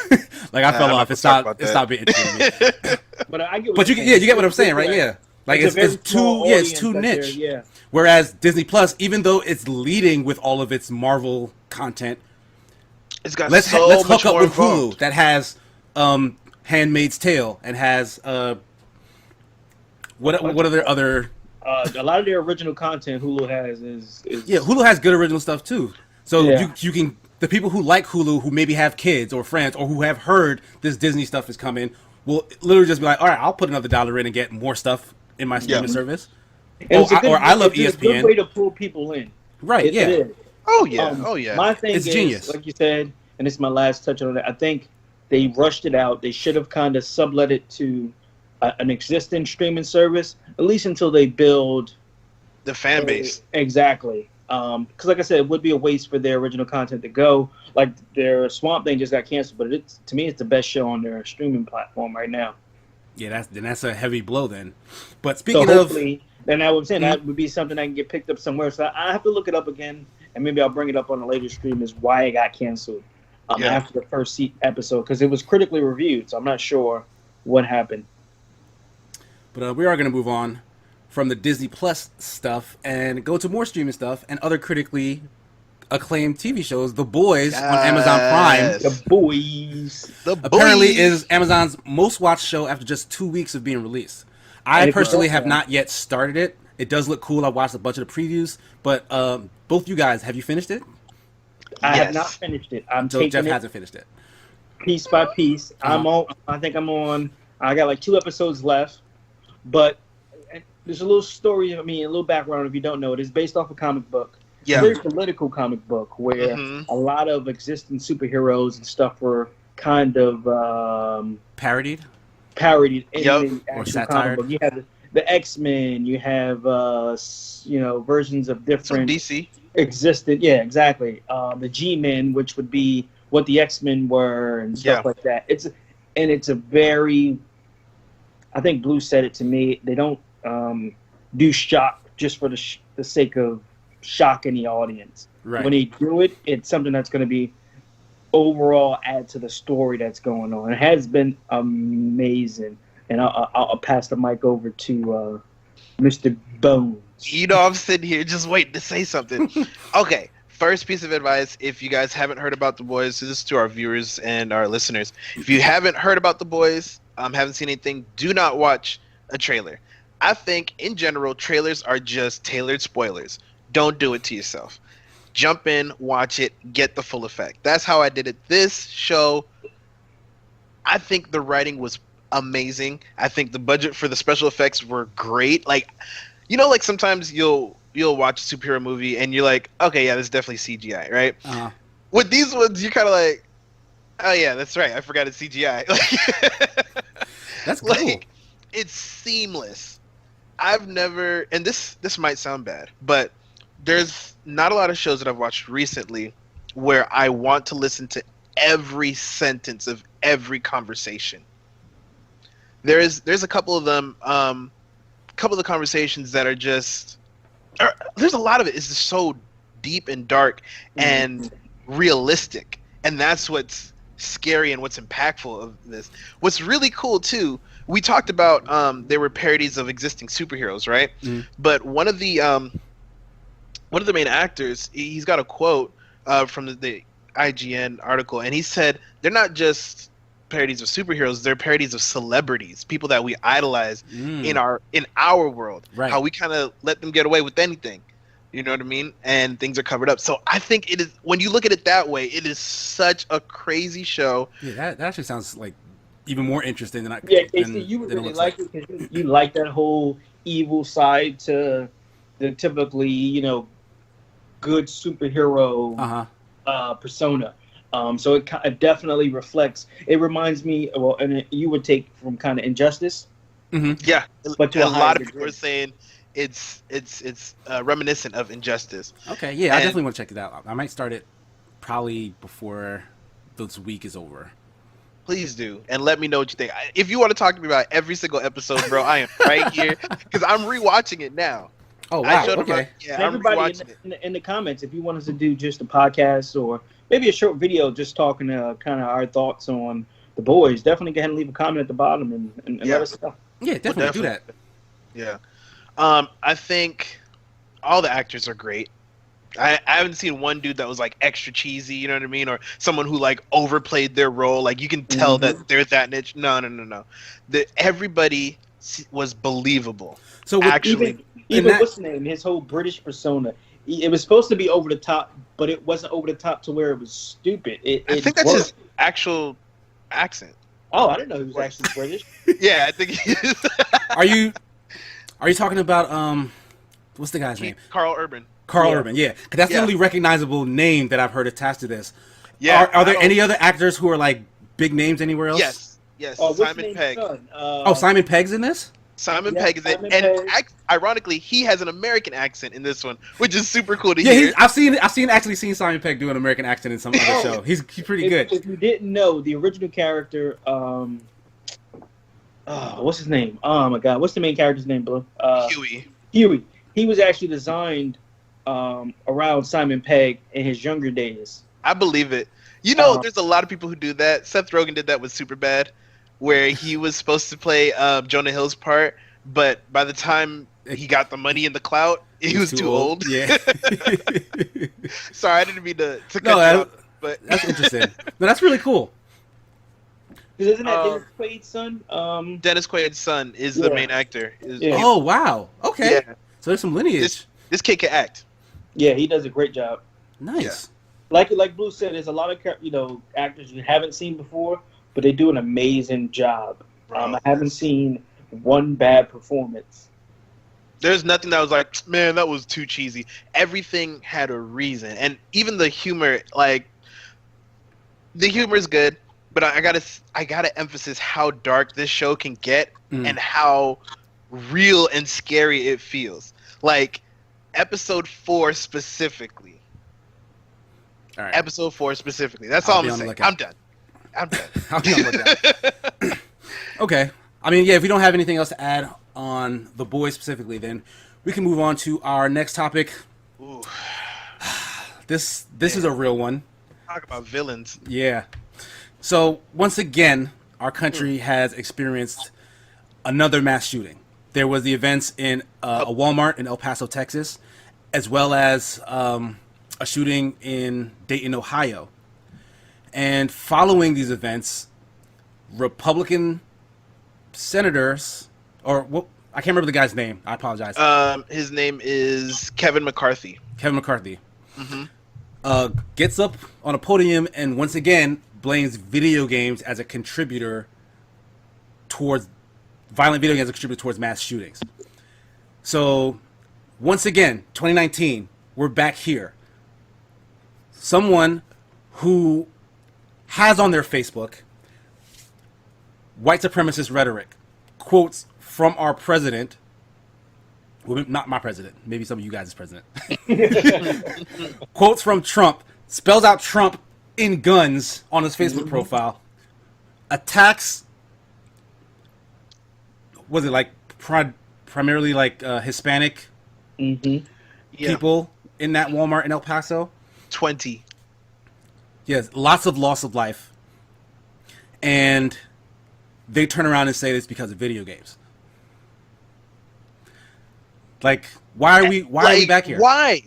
like I fell off. It stopped being interesting to me. But you get what I'm saying, right? Yeah, like it's too niche. Yeah. Whereas Disney Plus, even though it's leading with all of its Marvel content, it's got let's hook up with involved. Hulu that has Handmaid's Tale and has what are their other a lot of their original content Hulu has is Hulu has good original stuff too. So Yeah. you can, the people who like Hulu, who maybe have kids or friends or who have heard this Disney stuff is coming, will literally just be like, all right, I'll put another $1 in and get more stuff in my streaming service. I love ESPN. It's a good way to pull people in. Right? It yeah. is. Oh yeah. My thing It's is, genius. like you said, and this is my last touch on it. I think they rushed it out. They should have kind of sublet it to an existing streaming service, at least until they build The fan base. Exactly. Because like I said, it would be a waste for their original content to go. Like their Swamp Thing just got canceled, but to me, it's the best show on their streaming platform right now. Yeah, that's a heavy blow then. But So speaking hopefully, then I was saying that would be something I can get picked up somewhere. So I have to look it up again, and maybe I'll bring it up on a later stream. Is why it got canceled after the first episode, because it was critically reviewed. So I'm not sure what happened. But we are going to move on from the Disney Plus stuff and go to more streaming stuff and other critically acclaimed TV shows. The Boys on Amazon Prime. The Boys. Apparently is Amazon's most watched show after just 2 weeks of being released. I personally have not yet started it. It does look cool. I watched a bunch of the previews. But both you guys, have you finished it? I have not finished it. Jeff hasn't finished it. Piece by piece. I got like 2 episodes left. But there's a little story, a little background if you don't know it. It's based off a comic book. Yeah. A very political comic book where a lot of existing superheroes and stuff were kind of Parodied in the or actual comic book. You have the X-Men, you have versions of different Some DC existed. Yeah, exactly. The G-Men, which would be what the X-Men were and stuff like that. It's a very, I think Blue said it to me, they don't do shock just for the sake of shocking the audience. Right. When they do it, it's something that's going to be overall add to the story that's going on. It has been amazing. and I'll pass the mic over to Mr. Bones. You know, I'm sitting here just waiting to say something. Okay, first piece of advice: if you guys haven't heard about The Boys, this is to our viewers and our listeners. If you haven't heard about The Boys, haven't seen anything, do not watch a trailer. I think, in general, trailers are just tailored spoilers. Don't do it to yourself. Jump in, watch it, get the full effect. That's how I did it. This show, I think the writing was amazing. I think the budget for the special effects were great. Like, you know, like sometimes you'll watch a superhero movie and you're like, okay, yeah, this is definitely CGI, right? Uh-huh. With these ones, you're kind of like, oh yeah, that's right. I forgot it's CGI. That's cool. Like, it's seamless. I've never, and this might sound bad, but there's not a lot of shows that I've watched recently where I want to listen to every sentence of every conversation. There's a couple of them, couple of the conversations that are just, there's a lot of it is just so deep and dark and realistic, and that's what's scary and what's impactful of this. What's really cool too, we talked about there were parodies of existing superheroes, right? But one of the main actors, he's got a quote from the IGN article, and he said they're not just parodies of superheroes, they're parodies of celebrities, people that we idolize in our world. Right. How we kind of let them get away with anything. You know what I mean? And things are covered up. So I think it is, when you look at it that way, it is such a crazy show. Yeah, that actually sounds like even more interesting than I. Yeah, Casey, you would really like it because you like that whole evil side to the typically, you know, good superhero persona. So it definitely reflects. It reminds me, well, and you would take from kind of Injustice. Yeah, but to a lot of degree. people are saying it's reminiscent of Injustice. Okay, yeah, I definitely want to check it out. I might start it probably before this week is over. Please do, and let me know what you think. If you want to talk to me about every single episode, bro, I am right here because I'm rewatching it now. Oh wow! Okay. And everybody in the comments, if you want us to do just a podcast or maybe a short video, just talking kind of our thoughts on The Boys, definitely go ahead and leave a comment at the bottom and let us know. Yeah, definitely do that. Yeah. I think all the actors are great. I haven't seen one dude that was like extra cheesy, you know what I mean, or someone who like overplayed their role. Like you can tell that they're that niche. No. Everybody was believable. So even what's the name? His whole British persona. It was supposed to be over the top, but it wasn't over the top to where it was stupid. I think that's his actual accent. Oh, I didn't know he was actually British. Yeah, I think he is. Are you talking about what's the guy's name? Carl Urban. Carl Urban, yeah. Because that's the only recognizable name that I've heard attached to this. Yeah. Are there any other actors who are like big names anywhere else? Yes. Oh, Simon Pegg. Simon Pegg's in this? Simon Pegg is it, and ironically, he has an American accent in this one, which is super cool to hear. I've seen Simon Pegg do an American accent in some other show. He's pretty good. If you didn't know, the original character, what's his name? Oh my God, what's the main character's name, Blue? Huey. He was actually designed around Simon Pegg in his younger days. I believe it. You know, there's a lot of people who do that. Seth Rogen did that with Superbad, where he was supposed to play Jonah Hill's part, but by the time he got the money and the clout, he was too old. Yeah. Sorry, I didn't mean to cut you off, but that's interesting. No, that's really cool. Isn't that Dennis Quaid's son? Dennis Quaid's son is the main actor. Oh wow! Okay, yeah. So there's some lineage. This kid can act. Yeah, he does a great job. Nice. Yeah. Like Blue said, there's a lot of actors you haven't seen before, but they do an amazing job. I haven't seen one bad performance. There's nothing that was like, man, that was too cheesy. Everything had a reason, and even the humor, like the humor is good. But I gotta emphasize how dark this show can get and how real and scary it feels. Like episode 4 specifically. All right. Episode 4 specifically. That's all I'm gonna say. I'm done. I'll be on the lookout. Okay. I mean, yeah. If we don't have anything else to add on The Boys specifically, then we can move on to our next topic. Ooh. This is a real one. Talk about villains. Yeah. So once again, our country has experienced another mass shooting. There was the events in a Walmart in El Paso, Texas, as well as a shooting in Dayton, Ohio. And following these events, Republican senators, or what, I can't remember the guy's name. I apologize. His name is Kevin McCarthy. Kevin McCarthy. Gets up on a podium and once again blames video games as a contributor towards violent video games as a contributor towards mass shootings. So once again, 2019, we're back here. Someone who has on their Facebook white supremacist rhetoric, quotes from our president, well, not my president, maybe some of you guys' president, quotes from Trump, spells out Trump in guns on his Facebook profile, attacks, was it like primarily like Hispanic people in that Walmart in El Paso? 20. Yes, lots of loss of life. And they turn around and say it's because of video games. Like, why are we back here? Why?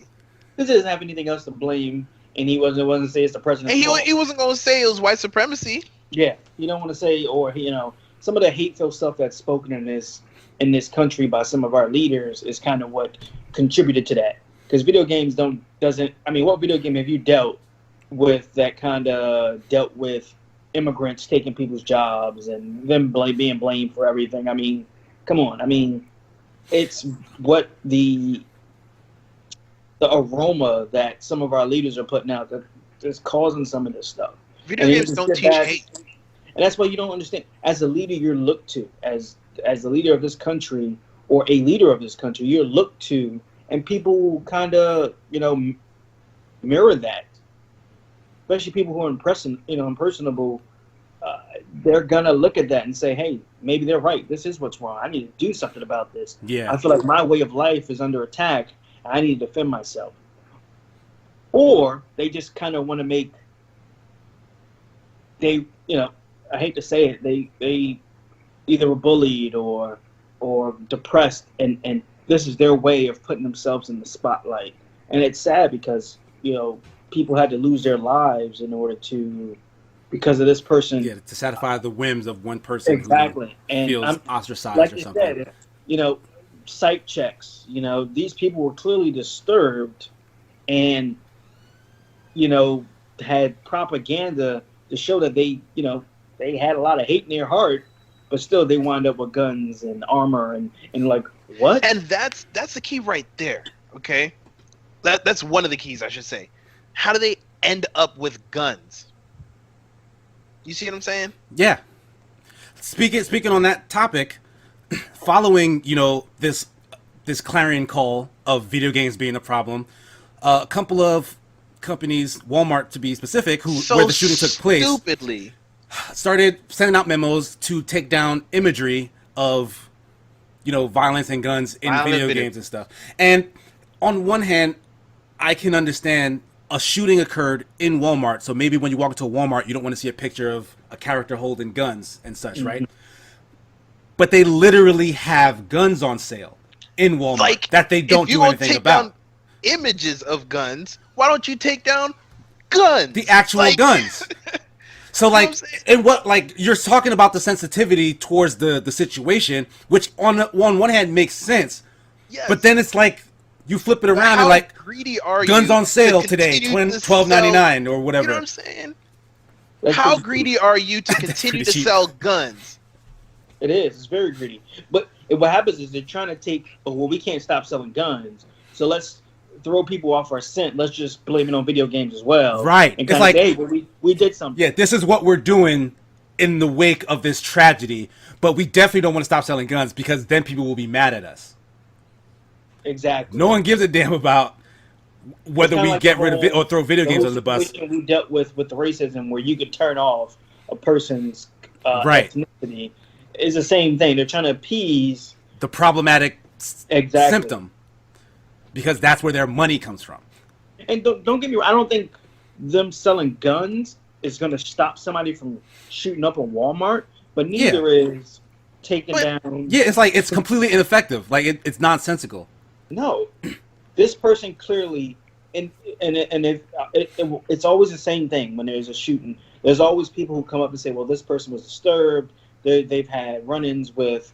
He doesn't have anything else to blame, and he wasn't say it's the president. And he wasn't going to say it was white supremacy. Yeah, you don't want to say, or some of the hateful stuff that's spoken in this country by some of our leaders is kind of what contributed to that. Because video games doesn't. I mean, what video game have you dealt with that kind of dealt with immigrants taking people's jobs and them being blamed for everything? I mean, come on. I mean, it's what the aroma that some of our leaders are putting out that is causing some of this stuff. Video games don't teach hate. And that's why you don't understand. As a leader, you're looked to. As the leader of this country or a leader of this country, you're looked to, and people kind of, mirror that. Especially people who are impersonable. They're gonna look at that and say, "Hey, maybe they're right. This is what's wrong. I need to do something about this. Yeah. I feel like my way of life is under attack. And I need to defend myself." Or they just kind of want to make. I hate to say it. They either were bullied or depressed, and this is their way of putting themselves in the spotlight. And it's sad because people had to lose their lives in order to. Because of this person, to satisfy the whims of one person, exactly, who feels ostracized like or you something. Said, psych checks. These people were clearly disturbed, and had propaganda to show that they had a lot of hate in their heart, but still they wind up with guns and armor and like what? And that's the key right there. Okay, that's one of the keys, I should say. How do they end up with guns? You see what I'm saying? Yeah. Speaking on that topic, following this clarion call of video games being a problem, a couple of companies, Walmart to be specific, where the shooting took place, stupidly started sending out memos to take down imagery of violence and guns in video games and stuff. And on one hand, I can understand. A shooting occurred in Walmart, so maybe when you walk into a Walmart, you don't want to see a picture of a character holding guns and such, right? But they literally have guns on sale in Walmart that they don't do anything about. Down images of guns, why don't you take down guns? The actual guns. So you're talking about the sensitivity towards the situation, which on one hand makes sense, but then it's like. You flip it around and like greedy are guns you on sale to today, $12.99 or whatever. You know what I'm saying? How greedy are you to continue to sell guns? It is. It's very greedy. But what happens is they're trying to take. Oh, well, we can't stop selling guns, so let's throw people off our scent. Let's just blame it on video games as well. Right. And it's like, hey, well, we did something. Yeah, this is what we're doing in the wake of this tragedy, but we definitely don't want to stop selling guns because then people will be mad at us. Exactly. No one gives a damn about whether we get rid of it or throw video games on the bus. We dealt with the racism where you could turn off a person's ethnicity is the same thing. They're trying to appease the problematic symptom because that's where their money comes from. And don't get me wrong, I don't think them selling guns is going to stop somebody from shooting up a Walmart, but neither is taken down. Yeah, it's like it's completely ineffective. Like it's nonsensical. No, this person clearly, it's always the same thing when there's a shooting. There's always people who come up and say, "Well, this person was disturbed. They've had run-ins with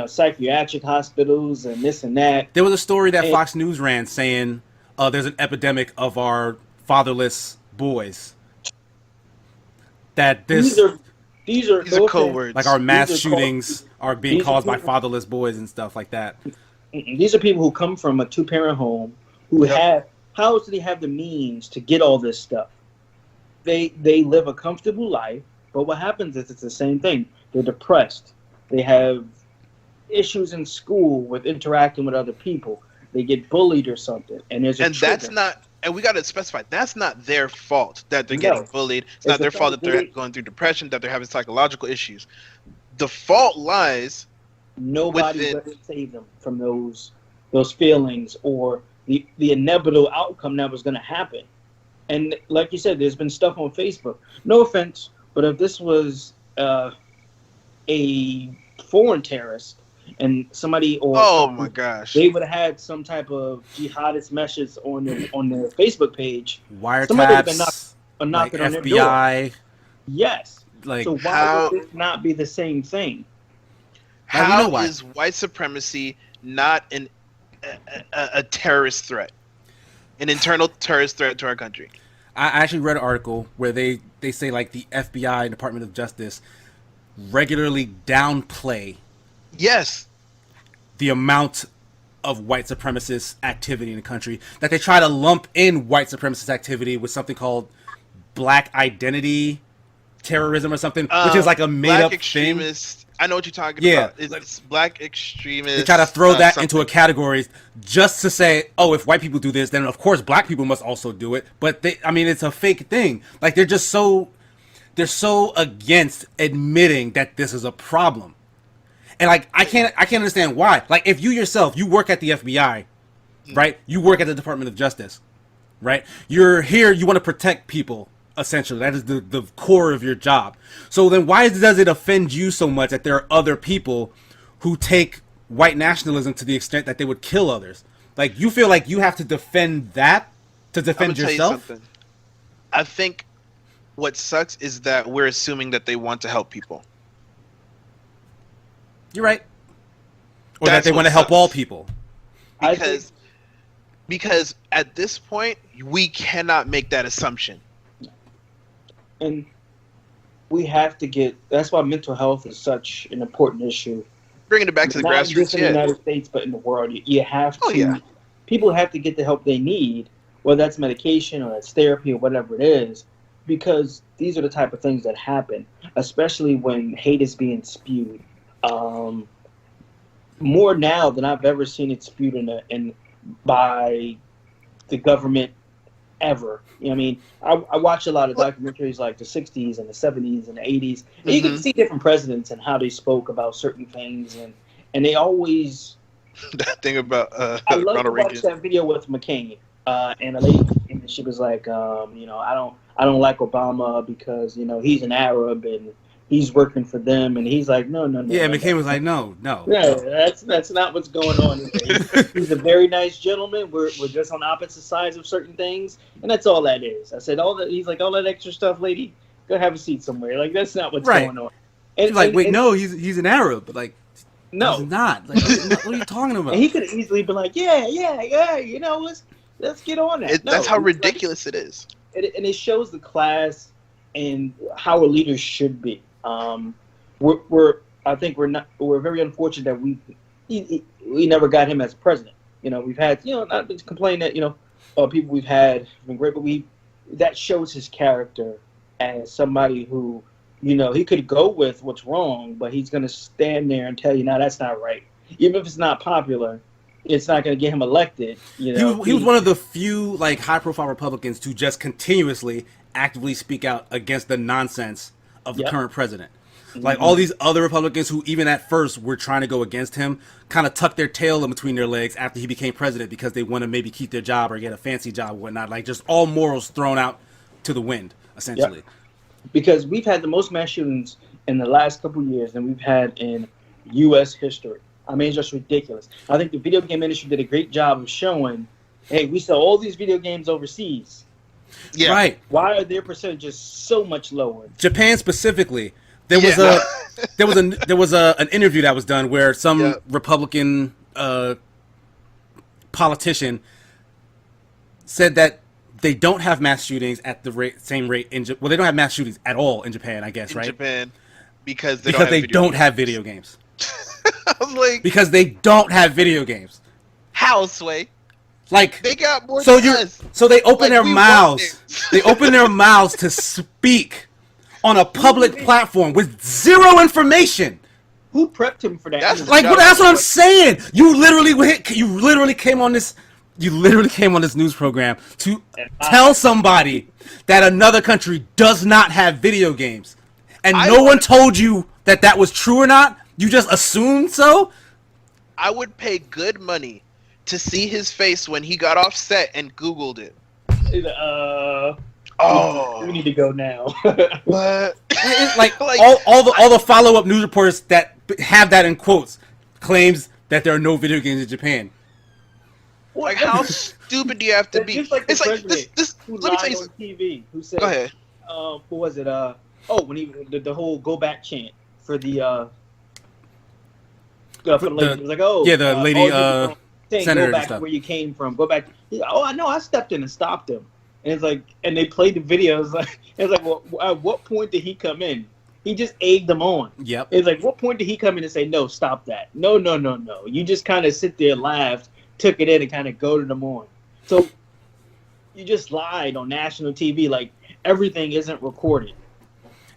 psychiatric hospitals and this and that." There was a story that Fox News ran saying there's an epidemic of our fatherless boys. That these are code words. Like our mass shootings are being caused by fatherless boys and stuff like that. These are people who come from a two-parent home who have. How else do they have the means to get all this stuff? They live a comfortable life, but what happens is it's the same thing. They're depressed. They have issues in school with interacting with other people. They get bullied or something, and that's not. And we got to specify that's not their fault that they're getting bullied. It's not their fault that they're going through depression, that they're having psychological issues. The fault lies. Nobody will save them from those feelings or the inevitable outcome that was going to happen. And like you said, there's been stuff on Facebook. No offense, but if this was a foreign terrorist and somebody my gosh, they would have had some type of jihadist message on their Facebook page. Wiretaps, somebody would have been knocking on FBI. their door. Yes. Like, so why would this not be the same thing? How is white supremacy not a terrorist threat, an internal terrorist threat to our country? I actually read an article where they say like the FBI and Department of Justice regularly downplay the amount of white supremacist activity in the country, that they try to lump in white supremacist activity with something called black identity terrorism or something, which is like a made-up thing. I know what you're talking about. It's black extremists. They try to throw that into a category just to say, oh, if white people do this, then of course black people must also do it. But it's a fake thing. Like they're so against admitting that this is a problem. And like I can't understand why. Like if you yourself, you work at the FBI, right? You work at the Department of Justice, right? You're here, you want to protect people. Essentially, that is the core of your job. So then why does it offend you so much that there are other people who take white nationalism to the extent that they would kill others? Like, you feel like you have to defend that to defend yourself? Tell you something. I think what sucks is that we're assuming that they want to help people. You're right. Or that they want to help all people. Because at this point, we cannot make that assumption. And we have to that's why mental health is such an important issue. Bringing it back to the grassroots, not just in the United States, but in the world. You have to, people have to get the help they need, whether that's medication or that's therapy or whatever it is, because these are the type of things that happen, especially when hate is being spewed. More now than I've ever seen it spewed by the government ever. I mean, I watch a lot of documentaries like the 60s and the 70s and the 80s. And you can see different presidents and how they spoke about certain things. And they always... That thing about I love to watch that video with McCain. And a lady, and she was like, I don't like Obama because, he's an Arab and he's working for them. And he's like, no. Yeah, McCain was like, no. Yeah, that's not what's going on here. He's a very nice gentleman. We're just on opposite sides of certain things, and that's all that is. I said he's like, all that extra stuff, lady, go have a seat somewhere. Like, that's not what's going on. And, he's like, no, he's an Arab, but like, no, he's not. Like, what are you talking about? And he could have easily been like, yeah, let's get on that. That's how ridiculous it is. And it shows the class and how a leader should be. I think we're very unfortunate that we never got him as president. We've had, not to complain that, people we've had have been great, but that shows his character as somebody who, he could go with what's wrong, but he's going to stand there and tell you, no, that's not right. Even if it's not popular, it's not going to get him elected. He was one of the few like high profile Republicans to just continuously actively speak out against the nonsense of the current president. Like all these other Republicans who even at first were trying to go against him kind of tucked their tail in between their legs after he became president because they want to maybe keep their job or get a fancy job or whatnot. Like just all morals thrown out to the wind, essentially. Because we've had the most mass shootings in the last couple of years than we've had in, U.S. history. I mean, it's just ridiculous. I think the video game industry did a great job of showing, hey, we sell all these video games overseas. Yeah. Right. Why are their percentages so much lower? Japan specifically. There was an interview that was done where some Republican politician said that they don't have mass shootings at the same rate well, they don't have mass shootings at all in Japan, I guess, right? In Japan, because they don't have video games. I was like, because they don't have video games. How, Sway? Like, they got more so than us. So they open Like, their mouths. They open their mouths to speak on a public platform with zero information. Who prepped him for that? That's That's what I'm saying. You literally came on this news program to tell somebody that another country does not have video games, and no one told you that that was true or not. You just assumed so. I would pay good money to see his face when he got off set and Googled it. We need to go now. What? Like all the follow-up news reports that have that in quotes claims that there are no video games in Japan. Like, how stupid do you have to be? Just like the it's like president this. who Let me lied tell you on TV. Who said? Go ahead. What was it? When he the whole "Go Back" chant for the for the lady. It was like, the lady saying, senator go back and stuff. where you came from. Go back. He's like, I know. I stepped in and stopped him. And it's like, and they played the videos. Well, at what point did he come in? He just egged them on. Yep. It's like, what point did he come in and say, no, stop that? No. You just kind of sit there, laughed, took it in, and kind of goaded them on. So you just lied on national TV, like everything isn't recorded.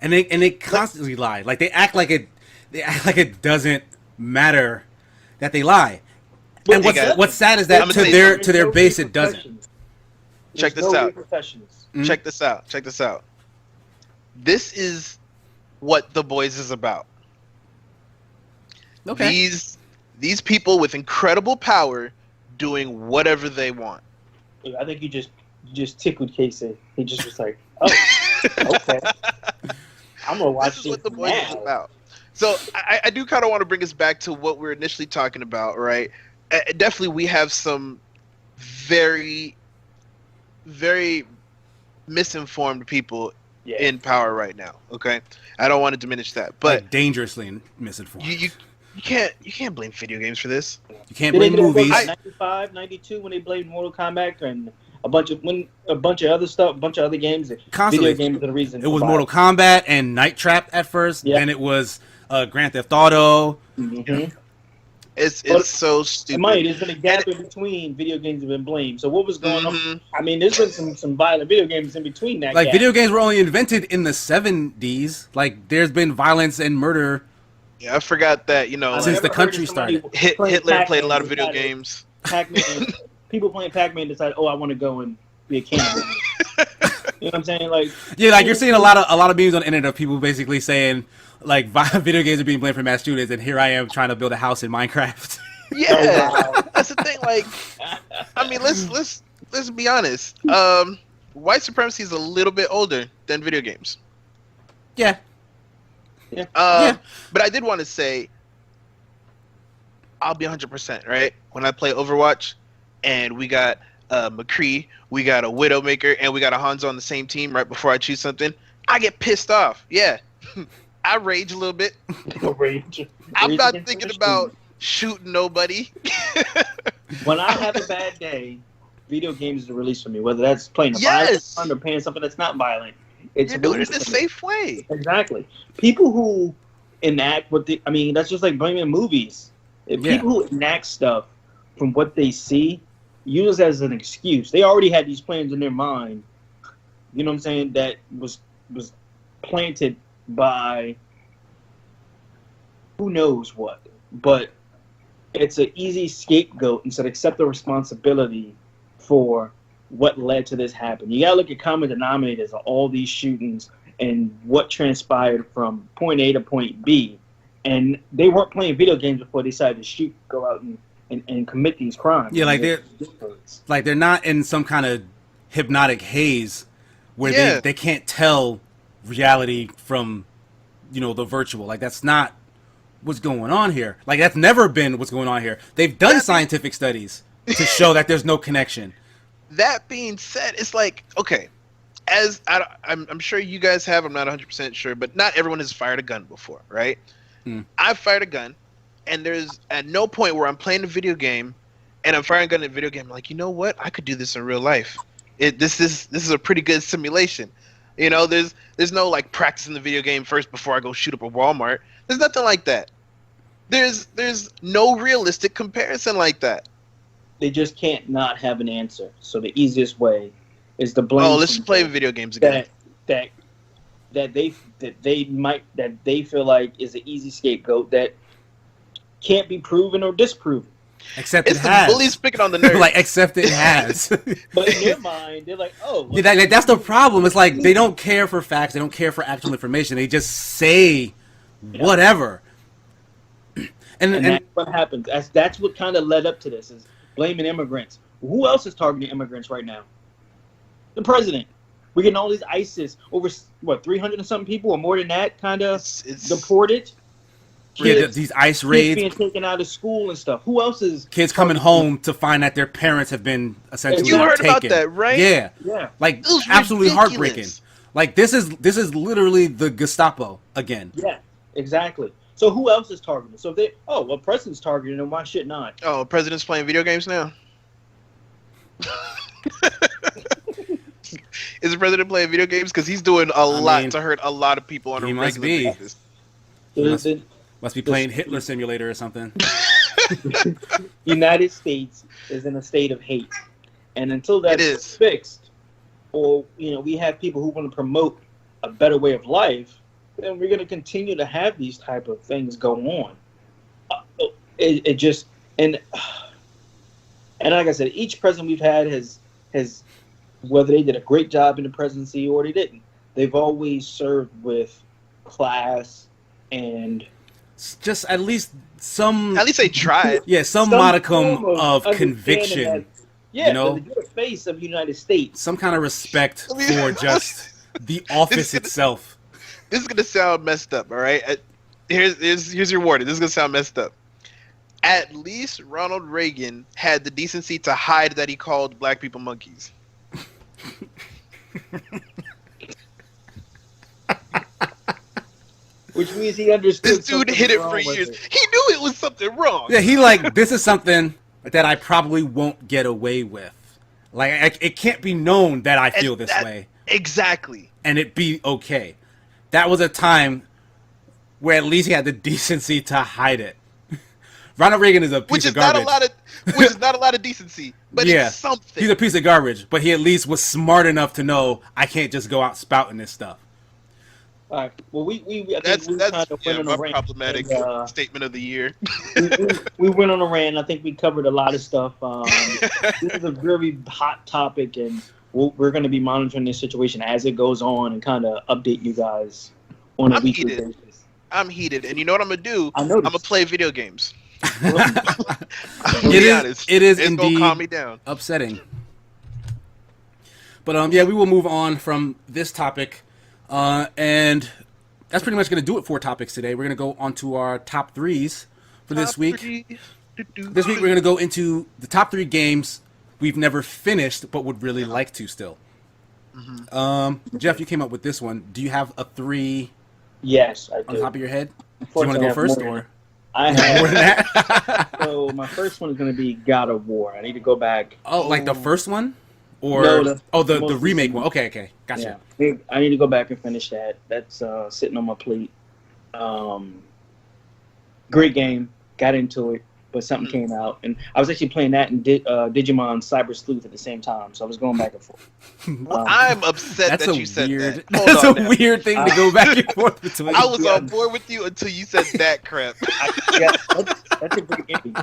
And they constantly lie. Like they act like it doesn't matter that they lie. And what's sad is that to their base it doesn't. Check this out. Check this out. This is what The Boys is about. Okay. These people with incredible power doing whatever they want. I think you just tickled Casey. He just was like, oh, okay. I'm gonna watch this is what The Boys is about. So I do kind of want to bring us back to what we were initially talking about, right? Definitely, we have some very, very misinformed people in power right now. Okay, I don't want to diminish that, but like dangerously misinformed. You can't blame video games for this. You can't blame movies. 95, 92 when they blamed Mortal Kombat and a bunch of other stuff, a bunch of other games. Constantly. Video games are the reason. It was Mortal Kombat and Night Trap at first, and it was Grand Theft Auto. Mm-hmm. It's so stupid. There's been a gap in between video games have been blamed. So what was going on? I mean, there's been some violent video games in between that. Like gap. video games were only invented in the 70s. Like there's been violence and murder. Yeah, I forgot that. Since the country started, Hitler played a lot of video games. Pac-Man, people playing Pac-Man decide, I want to go and be a cannibal. You know what I'm saying? Like you're seeing a lot of memes on the internet of people basically saying like video games are being blamed for mass shootings, and here I am trying to build a house in Minecraft. Yeah, that's the thing. Like, I mean, let's be honest. White supremacy is a little bit older than video games. Yeah. But I did want to say, I'll be 100% right when I play Overwatch, and we got McCree, we got a Widowmaker, and we got a Hanzo on the same team. Right before I choose something, I get pissed off. Yeah, I rage a little bit. I'm not thinking about shooting nobody. When I have a bad day, video games is a release for me. Whether that's playing a violent one or playing something that's not violent. You're doing it in a safe way. Exactly. People who enact that's just like blaming movies. People who enact stuff from what they see use it as an excuse. They already had these plans in their mind. You know what I'm saying? That was planted by who knows what. But it's an easy scapegoat instead of accept the responsibility for what led to this happen. You gotta look at common denominators of all these shootings and what transpired from point A to point B. And they weren't playing video games before they decided to go out and commit these crimes. Yeah, like they're not in some kind of hypnotic haze where they can't tell reality from the virtual. Like that's not what's going on here. Like, that's never been what's going on here. They've done scientific studies to show that there's no connection. That being said, it's like, okay, I'm sure you guys have, I'm not 100% sure, but not everyone has fired a gun before, right? I've fired a gun, and there's at no point where I'm playing a video game and I'm firing a gun in a video game, I'm like, you know what? I could do this in real life. This is a pretty good simulation. You know, there's no like practicing the video game first before I go shoot up a Walmart. There's nothing like that. There's no realistic comparison like that. They just can't not have an answer. So the easiest way is to blame. Oh, let's play video games again. That they feel like is an easy scapegoat that can't be proven or disproven. Except it's it has. The bullies picking on the nerds. Like, except it has. But in their mind, they're like, oh. Yeah, that's the problem. It's like they don't care for facts. They don't care for actual information. They just say whatever. And that's what happens. That's what kind of led up to this, is blaming immigrants. Who else is targeting immigrants right now? The president. We're getting all these ISIS, over, 300 and something people, or more than that, kind of deported. Kids, these ICE raids. Kids being taken out of school and stuff. Who else is... Kids coming home to find that their parents have been essentially taken. You heard about that, right? Yeah. Like, absolutely heartbreaking. Like, this is literally the Gestapo again. Yeah, exactly. So who else is targeted? So if they... Oh, well, president's targeted, and why should not? Oh, president's playing video games now? Is the president playing video games? Because he's doing a lot to hurt a lot of people on a regular basis. Must be playing Hitler Simulator or something. United States is in a state of hate. And until that is fixed, or we have people who want to promote a better way of life, then we're going to continue to have these type of things go on. It just... And like I said, each president we've had has, whether they did a great job in the presidency or they didn't, they've always served with class and just at least they tried. Yeah, some modicum of conviction. The face of the United States. Some kind of respect for just the office itself. This is gonna sound messed up, all right? Here's your warning. This is gonna sound messed up. At least Ronald Reagan had the decency to hide that he called black people monkeys. Which means he understood. This dude hid it for years. He knew it was something wrong. Yeah, this is something that I probably won't get away with. Like, it can't be known that I feel this way. Exactly. And it be okay. That was a time where at least he had the decency to hide it. Ronald Reagan is a piece of garbage. Which is not a lot of decency, but it's something. He's a piece of garbage, but he at least was smart enough to know I can't just go out spouting this stuff. All right. Well, that's my problematic statement of the year. we went on a rant. I think we covered a lot of stuff. This is a very hot topic, and we're going to be monitoring this situation as it goes on and kind of update you guys on a weekly basis. I'm heated, and you know what I'm going to do? I'm going to play video games. It is it's indeed gonna calm me down. Upsetting. But we will move on from this topic, and that's pretty much going to do it for topics today. We're going to go on to our top threes for this week. This week we're going to go into the top 3 games we've never finished but would really like to still. Mm-hmm. Jeff, you came up with this one. Do you have a 3? Yes, I do. On top of your head? Do you want to go first, or? I have more than that. So my first one is going to be God of War. I need to go back. Oh, like the first one, or the remake one? Okay, gotcha. Yeah. I need to go back and finish that. That's sitting on my plate. Great game. Got into it, but something came out, and I was actually playing that and Digimon Cyber Sleuth at the same time. So I was going back and forth. I'm upset that you said that. That's a weird thing to go back and forth between. I was on board with you until you said that crap. That's a great game.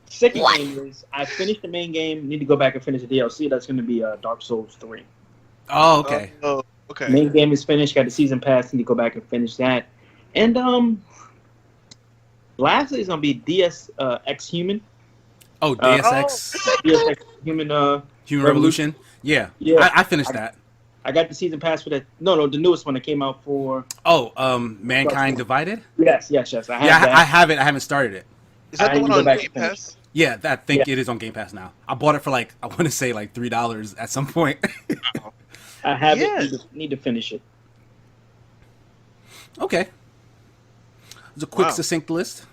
Second game is I finished the main game. Need to go back and finish the DLC. That's going to be Dark Souls 3. Oh, okay. Okay. Main game is finished. Got the season pass. Need to go back and finish that. And lastly, it's going to be Deus Ex Human. Oh, Deus Ex. Deus Ex Human. Human Revolution. Yeah. I finished that. I got the season pass for that. No, the newest one that came out for. Oh, Mankind Divided. Yes. I have that. I have it. I haven't started it. Is that I the need one to on go back Game and finish Pass? Yeah, I think it is on Game Pass now. I bought it for like I want to say like $3 at some point. I have Yeah. it. Need to finish it. Okay, it's a quick, Wow. succinct list.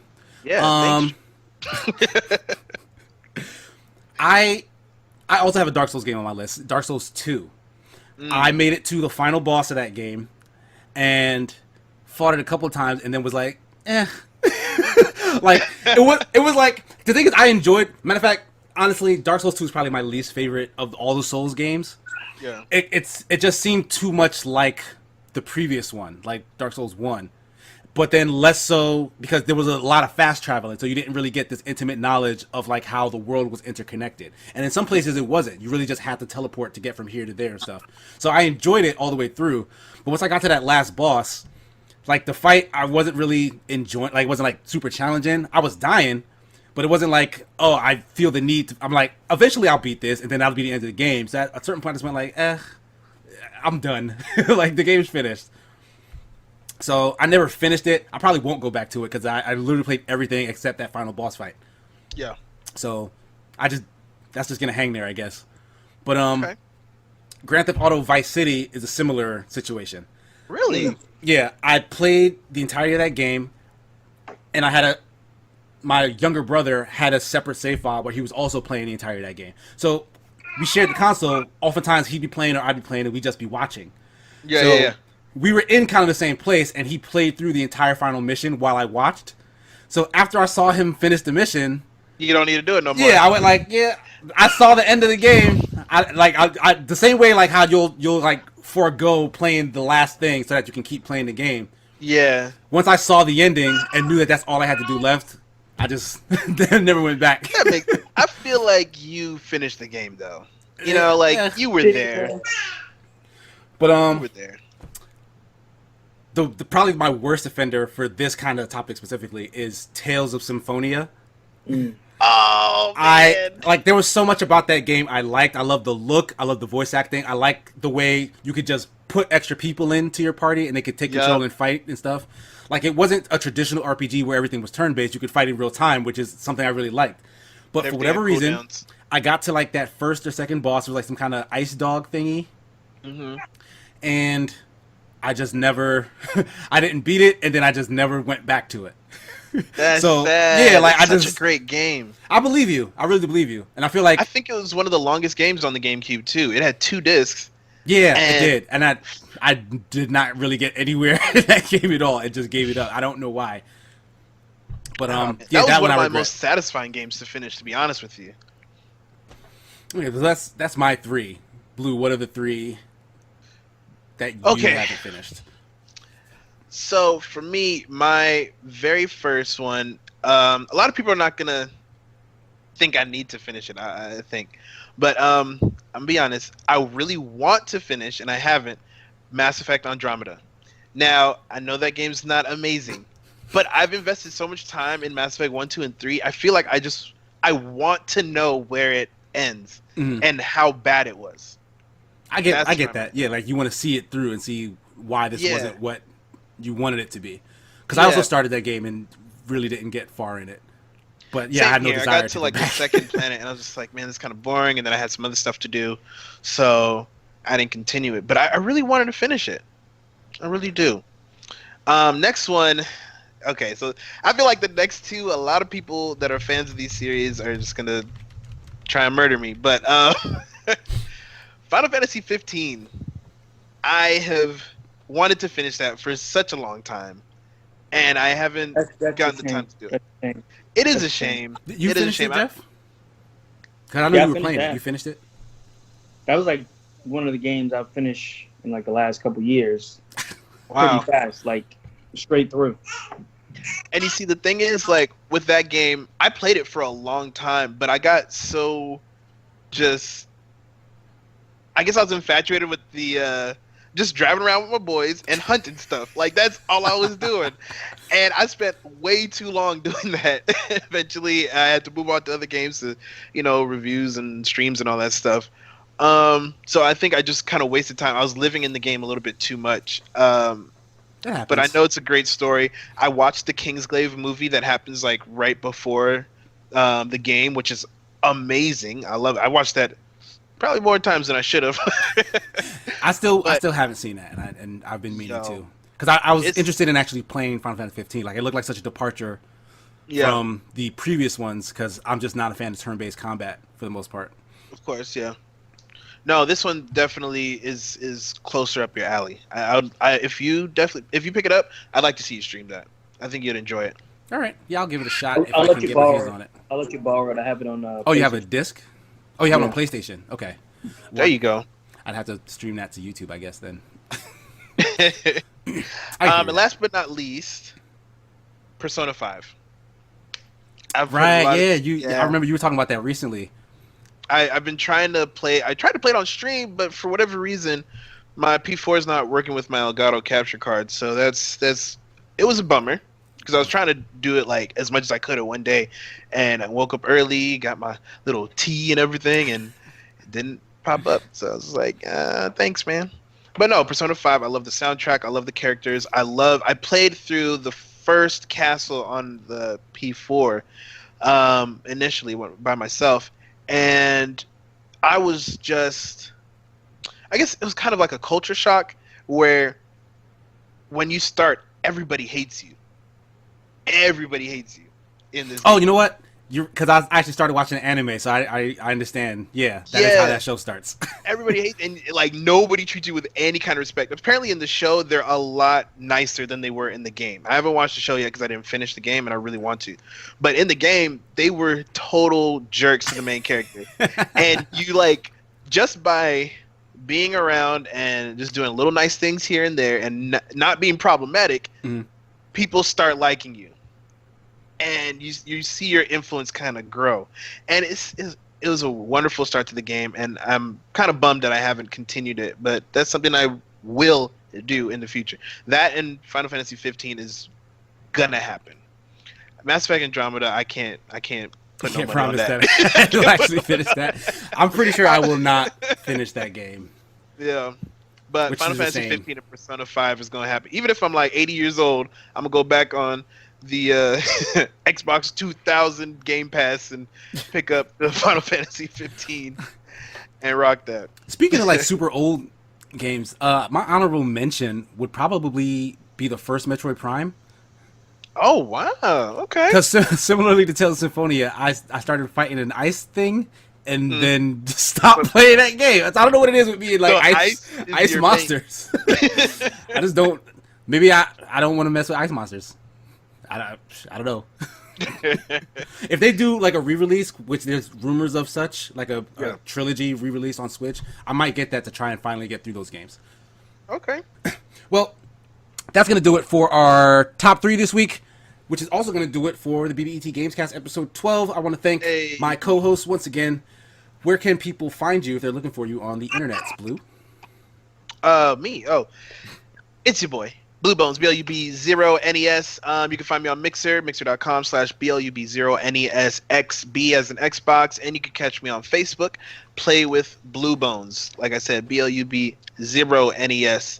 Yeah. I also have a Dark Souls game on my list. Dark Souls 2. I made it to the final boss of that game and fought it a couple of times and then was like, eh. Like it was like the thing is I enjoyed. Matter of fact, honestly, Dark Souls 2 is probably my least favorite of all the Souls games. Yeah. It just seemed too much like the previous one, like Dark Souls 1. But then less so because there was a lot of fast traveling, so you didn't really get this intimate knowledge of like how the world was interconnected. And in some places it wasn't. You really just had to teleport to get from here to there and stuff. So I enjoyed it all the way through. But once I got to that last boss, like the fight, I wasn't really enjoying. Like it wasn't like super challenging. I was dying, but it wasn't like, oh, I feel the need to. I'm like, eventually I'll beat this, and then that'll be the end of the game. So at a certain point, I just went like, I'm done. Like the game's finished. So I never finished it. I probably won't go back to it because I literally played everything except that final boss fight. Yeah. So that's just gonna hang there, I guess. But Okay. Grand Theft Auto Vice City is a similar situation. Really? Yeah, I played the entirety of that game, and my younger brother had a separate save file where he was also playing the entirety of that game. So we shared the console. Oftentimes he'd be playing or I'd be playing, and we'd just be watching. Yeah. So Yeah. we were in kind of the same place, and he played through the entire final mission while I watched. So after I saw him finish the mission, You don't need to do it no more. yeah, I went like, yeah. I saw the end of the game. I the same way like how you'll like forego playing the last thing so that you can keep playing the game. Yeah. Once I saw the ending and knew that that's all I had to do left, I just never went back. I feel like you finished the game though. You know, like Yeah. you were there. But You were there. the probably my worst offender for this kind of topic specifically is Tales of Symphonia. Oh man. I like there was so much about that game I liked. I love the look. I love the voice acting. I like the way you could just put extra people into your party and they could take control and fight and stuff. Like it wasn't a traditional RPG where everything was turn based. You could fight in real time, which is something I really liked. But for Everything whatever had reason, cooldowns. I got to like that first or second boss. It was like some kind of ice dog thingy, and I just never. I didn't beat it, and then I just never went back to it. That's So, sad. yeah, like, It's I such just- a great game. I believe you. I really believe you, and I feel like I think it was one of the longest games on the GameCube too. It had 2 discs. yeah, it and- did, and I did not really get anywhere in that game at all. It just gave it up. I don't know why. But yeah, that was that one one of I my regret. most satisfying games to finish, to be honest with you. Okay, so that's my 3. Blue, what are the 3 that you Okay. haven't finished? So for me, my very first one, a lot of people are not gonna think I need to finish it. I think, but I'm gonna be honest. I really want to finish, and I haven't. Mass Effect Andromeda. Now I know that game's not amazing, but I've invested so much time in Mass Effect 1, 2, and 3. I feel like I want to know where it ends and how bad it was. I get That's that. Yeah, like you want to see it through and see why this Yeah. wasn't what you wanted it to be. Because I also started that game and really didn't get far in it. But yeah, Same I had no here. desire I got to like go the back. second planet, and I was just like, man, this is kind of boring. And then I had some other stuff to do, so I didn't continue it. But I really wanted to finish it. I really do. Next one. Okay, so I feel like the next 2, a lot of people that are fans of these series are just gonna try and murder me. But Final Fantasy 15, I have wanted to finish that for such a long time, and I haven't That's gotten a the time shame. to do it. That's a shame. It is That's a a shame. shame. You It is a finished it, shame. Jeff? Because I know Yeah, I you were finished playing it. that. You finished it? That was like one of the games I've finished in like the last couple years. Wow. Pretty fast, like straight through. And you see, the thing is, like, with that game, I played it for a long time, but I got so just... I guess I was infatuated with the, just driving around with my boys and hunting stuff. Like, that's all I was doing. And I spent way too long doing that. Eventually, I had to move on to other games to, reviews and streams and all that stuff. So I think I just kind of wasted time. I was living in the game a little bit too much. That happens. But I know it's a great story. I watched the Kingsglaive movie that happens like right before the game, which is amazing. I love it. I watched that probably more times than I should have. I still haven't seen that, and I've been meaning to, because I was interested in actually playing Final Fantasy 15. Like, it looked like such a departure from the previous ones, because I'm just not a fan of turn-based combat for the most part. Of course, yeah. No, this one definitely is closer up your alley. If you pick it up, I'd like to see you stream that. I think you'd enjoy it. All right, yeah, I'll give it a shot if I'll I let can you get my borrow hands it. on it. I'll let you borrow it. I have it on. Oh, you have a disc? Oh, you have it on Yeah. PlayStation. Okay. There you go. I'd have to stream that to YouTube, I guess, then. And last but not least, Persona 5. Right, yeah. I remember you were talking about that recently. I've been trying to play. I tried to play it on stream, but for whatever reason, my P4 is not working with my Elgato capture card. So it was a bummer because I was trying to do it like as much as I could in one day, and I woke up early, got my little tea and everything, and it didn't pop up. So I was like, thanks, man. But no, Persona 5. I love the soundtrack. I love the characters. I played through the first castle on the P4 initially by myself. And I was I guess it was kind of like a culture shock where when you start, everybody hates you. Everybody hates you in this game. You know what? Because I actually started watching anime, so I understand. Yeah, that is how that show starts. Everybody hates, and like nobody treats you with any kind of respect. Apparently, in the show, they're a lot nicer than they were in the game. I haven't watched the show yet because I didn't finish the game, and I really want to. But in the game, they were total jerks to the main character, and you like just by being around and just doing little nice things here and there, and not being problematic, people start liking you. And you see your influence kind of grow, and it was a wonderful start to the game, and I'm kind of bummed that I haven't continued it, but that's something I will do in the future. That and Final Fantasy 15 is gonna happen. Mass Effect Andromeda, I can't put no money promise on that. that you'll actually finish that. I'm pretty sure I will not finish that game. Yeah. But Which Final is a Fantasy shame. 15 and Persona 5 is gonna happen. Even if I'm like 80 years old, I'm gonna go back on the Xbox 2000 Game Pass and pick up the Final Fantasy 15 and rock that. Speaking of like super old games, my honorable mention would probably be the first Metroid Prime. Oh wow! Okay. Because similarly to Tales of Symphonia, I started fighting an ice thing and then stopped playing that game. I don't know what it is with me and like So ice monsters. I just don't. Maybe I don't want to mess with ice monsters. I don't know. If they do like a re-release, which there's rumors of such, like a trilogy re-release on Switch, I might get that to try and finally get through those games. Okay. Well, that's going to do it for our top 3 this week, which is also going to do it for the BBET GamesCast episode 12. I want to thank my co-hosts once again. Where can people find you if they're looking for you on the internet, Blue? Me. Oh, it's your boy. Blue Bones, BLUB0NES. You can find me on Mixer, mixer.com/BLUB0NESXB as an Xbox, and you can catch me on Facebook, Play with Blue Bones. Like I said, BLUB0NES.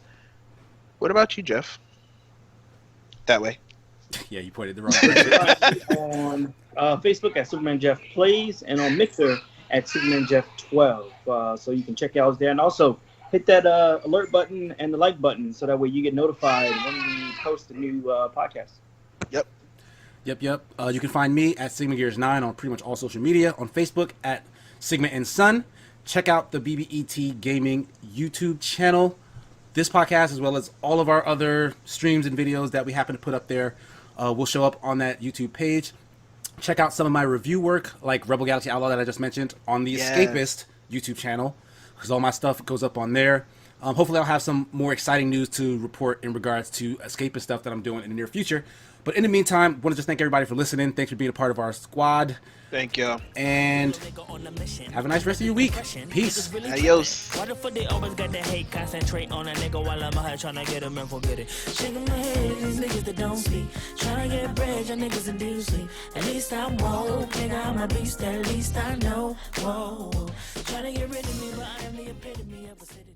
What about you, Jeff? That way. Yeah, you pointed the wrong direction. On Facebook at Superman Jeff Plays, and on Mixer at Superman Jeff 12. So you can check out there, and also hit that alert button and the like button so that way you get notified when we post a new podcast. Yep. Yep. You can find me at Sigma Gears 9 on pretty much all social media. On Facebook at Sigma and Sun. Check out the BBET Gaming YouTube channel. This podcast, as well as all of our other streams and videos that we happen to put up there, will show up on that YouTube page. Check out some of my review work, like Rebel Galaxy Outlaw that I just mentioned, on the Escapist YouTube channel, because all my stuff goes up on there. Hopefully, I'll have some more exciting news to report in regards to escapist stuff that I'm doing in the near future. But in the meantime, I want to just thank everybody for listening. Thanks for being a part of our squad. Thank you. And have a nice rest of your week. Peace. Adios. Why the fuck they always got the hate? Concentrate on a nigga while I'm out here trying to get him and forget it. Shaking my head, these niggas that don't speak. Trying to get bread, your niggas in deep sleep. At least I'm woke, nigga, I'm a beast, at least I know. Whoa, trying to get rid of me, but I am the epitome of a city.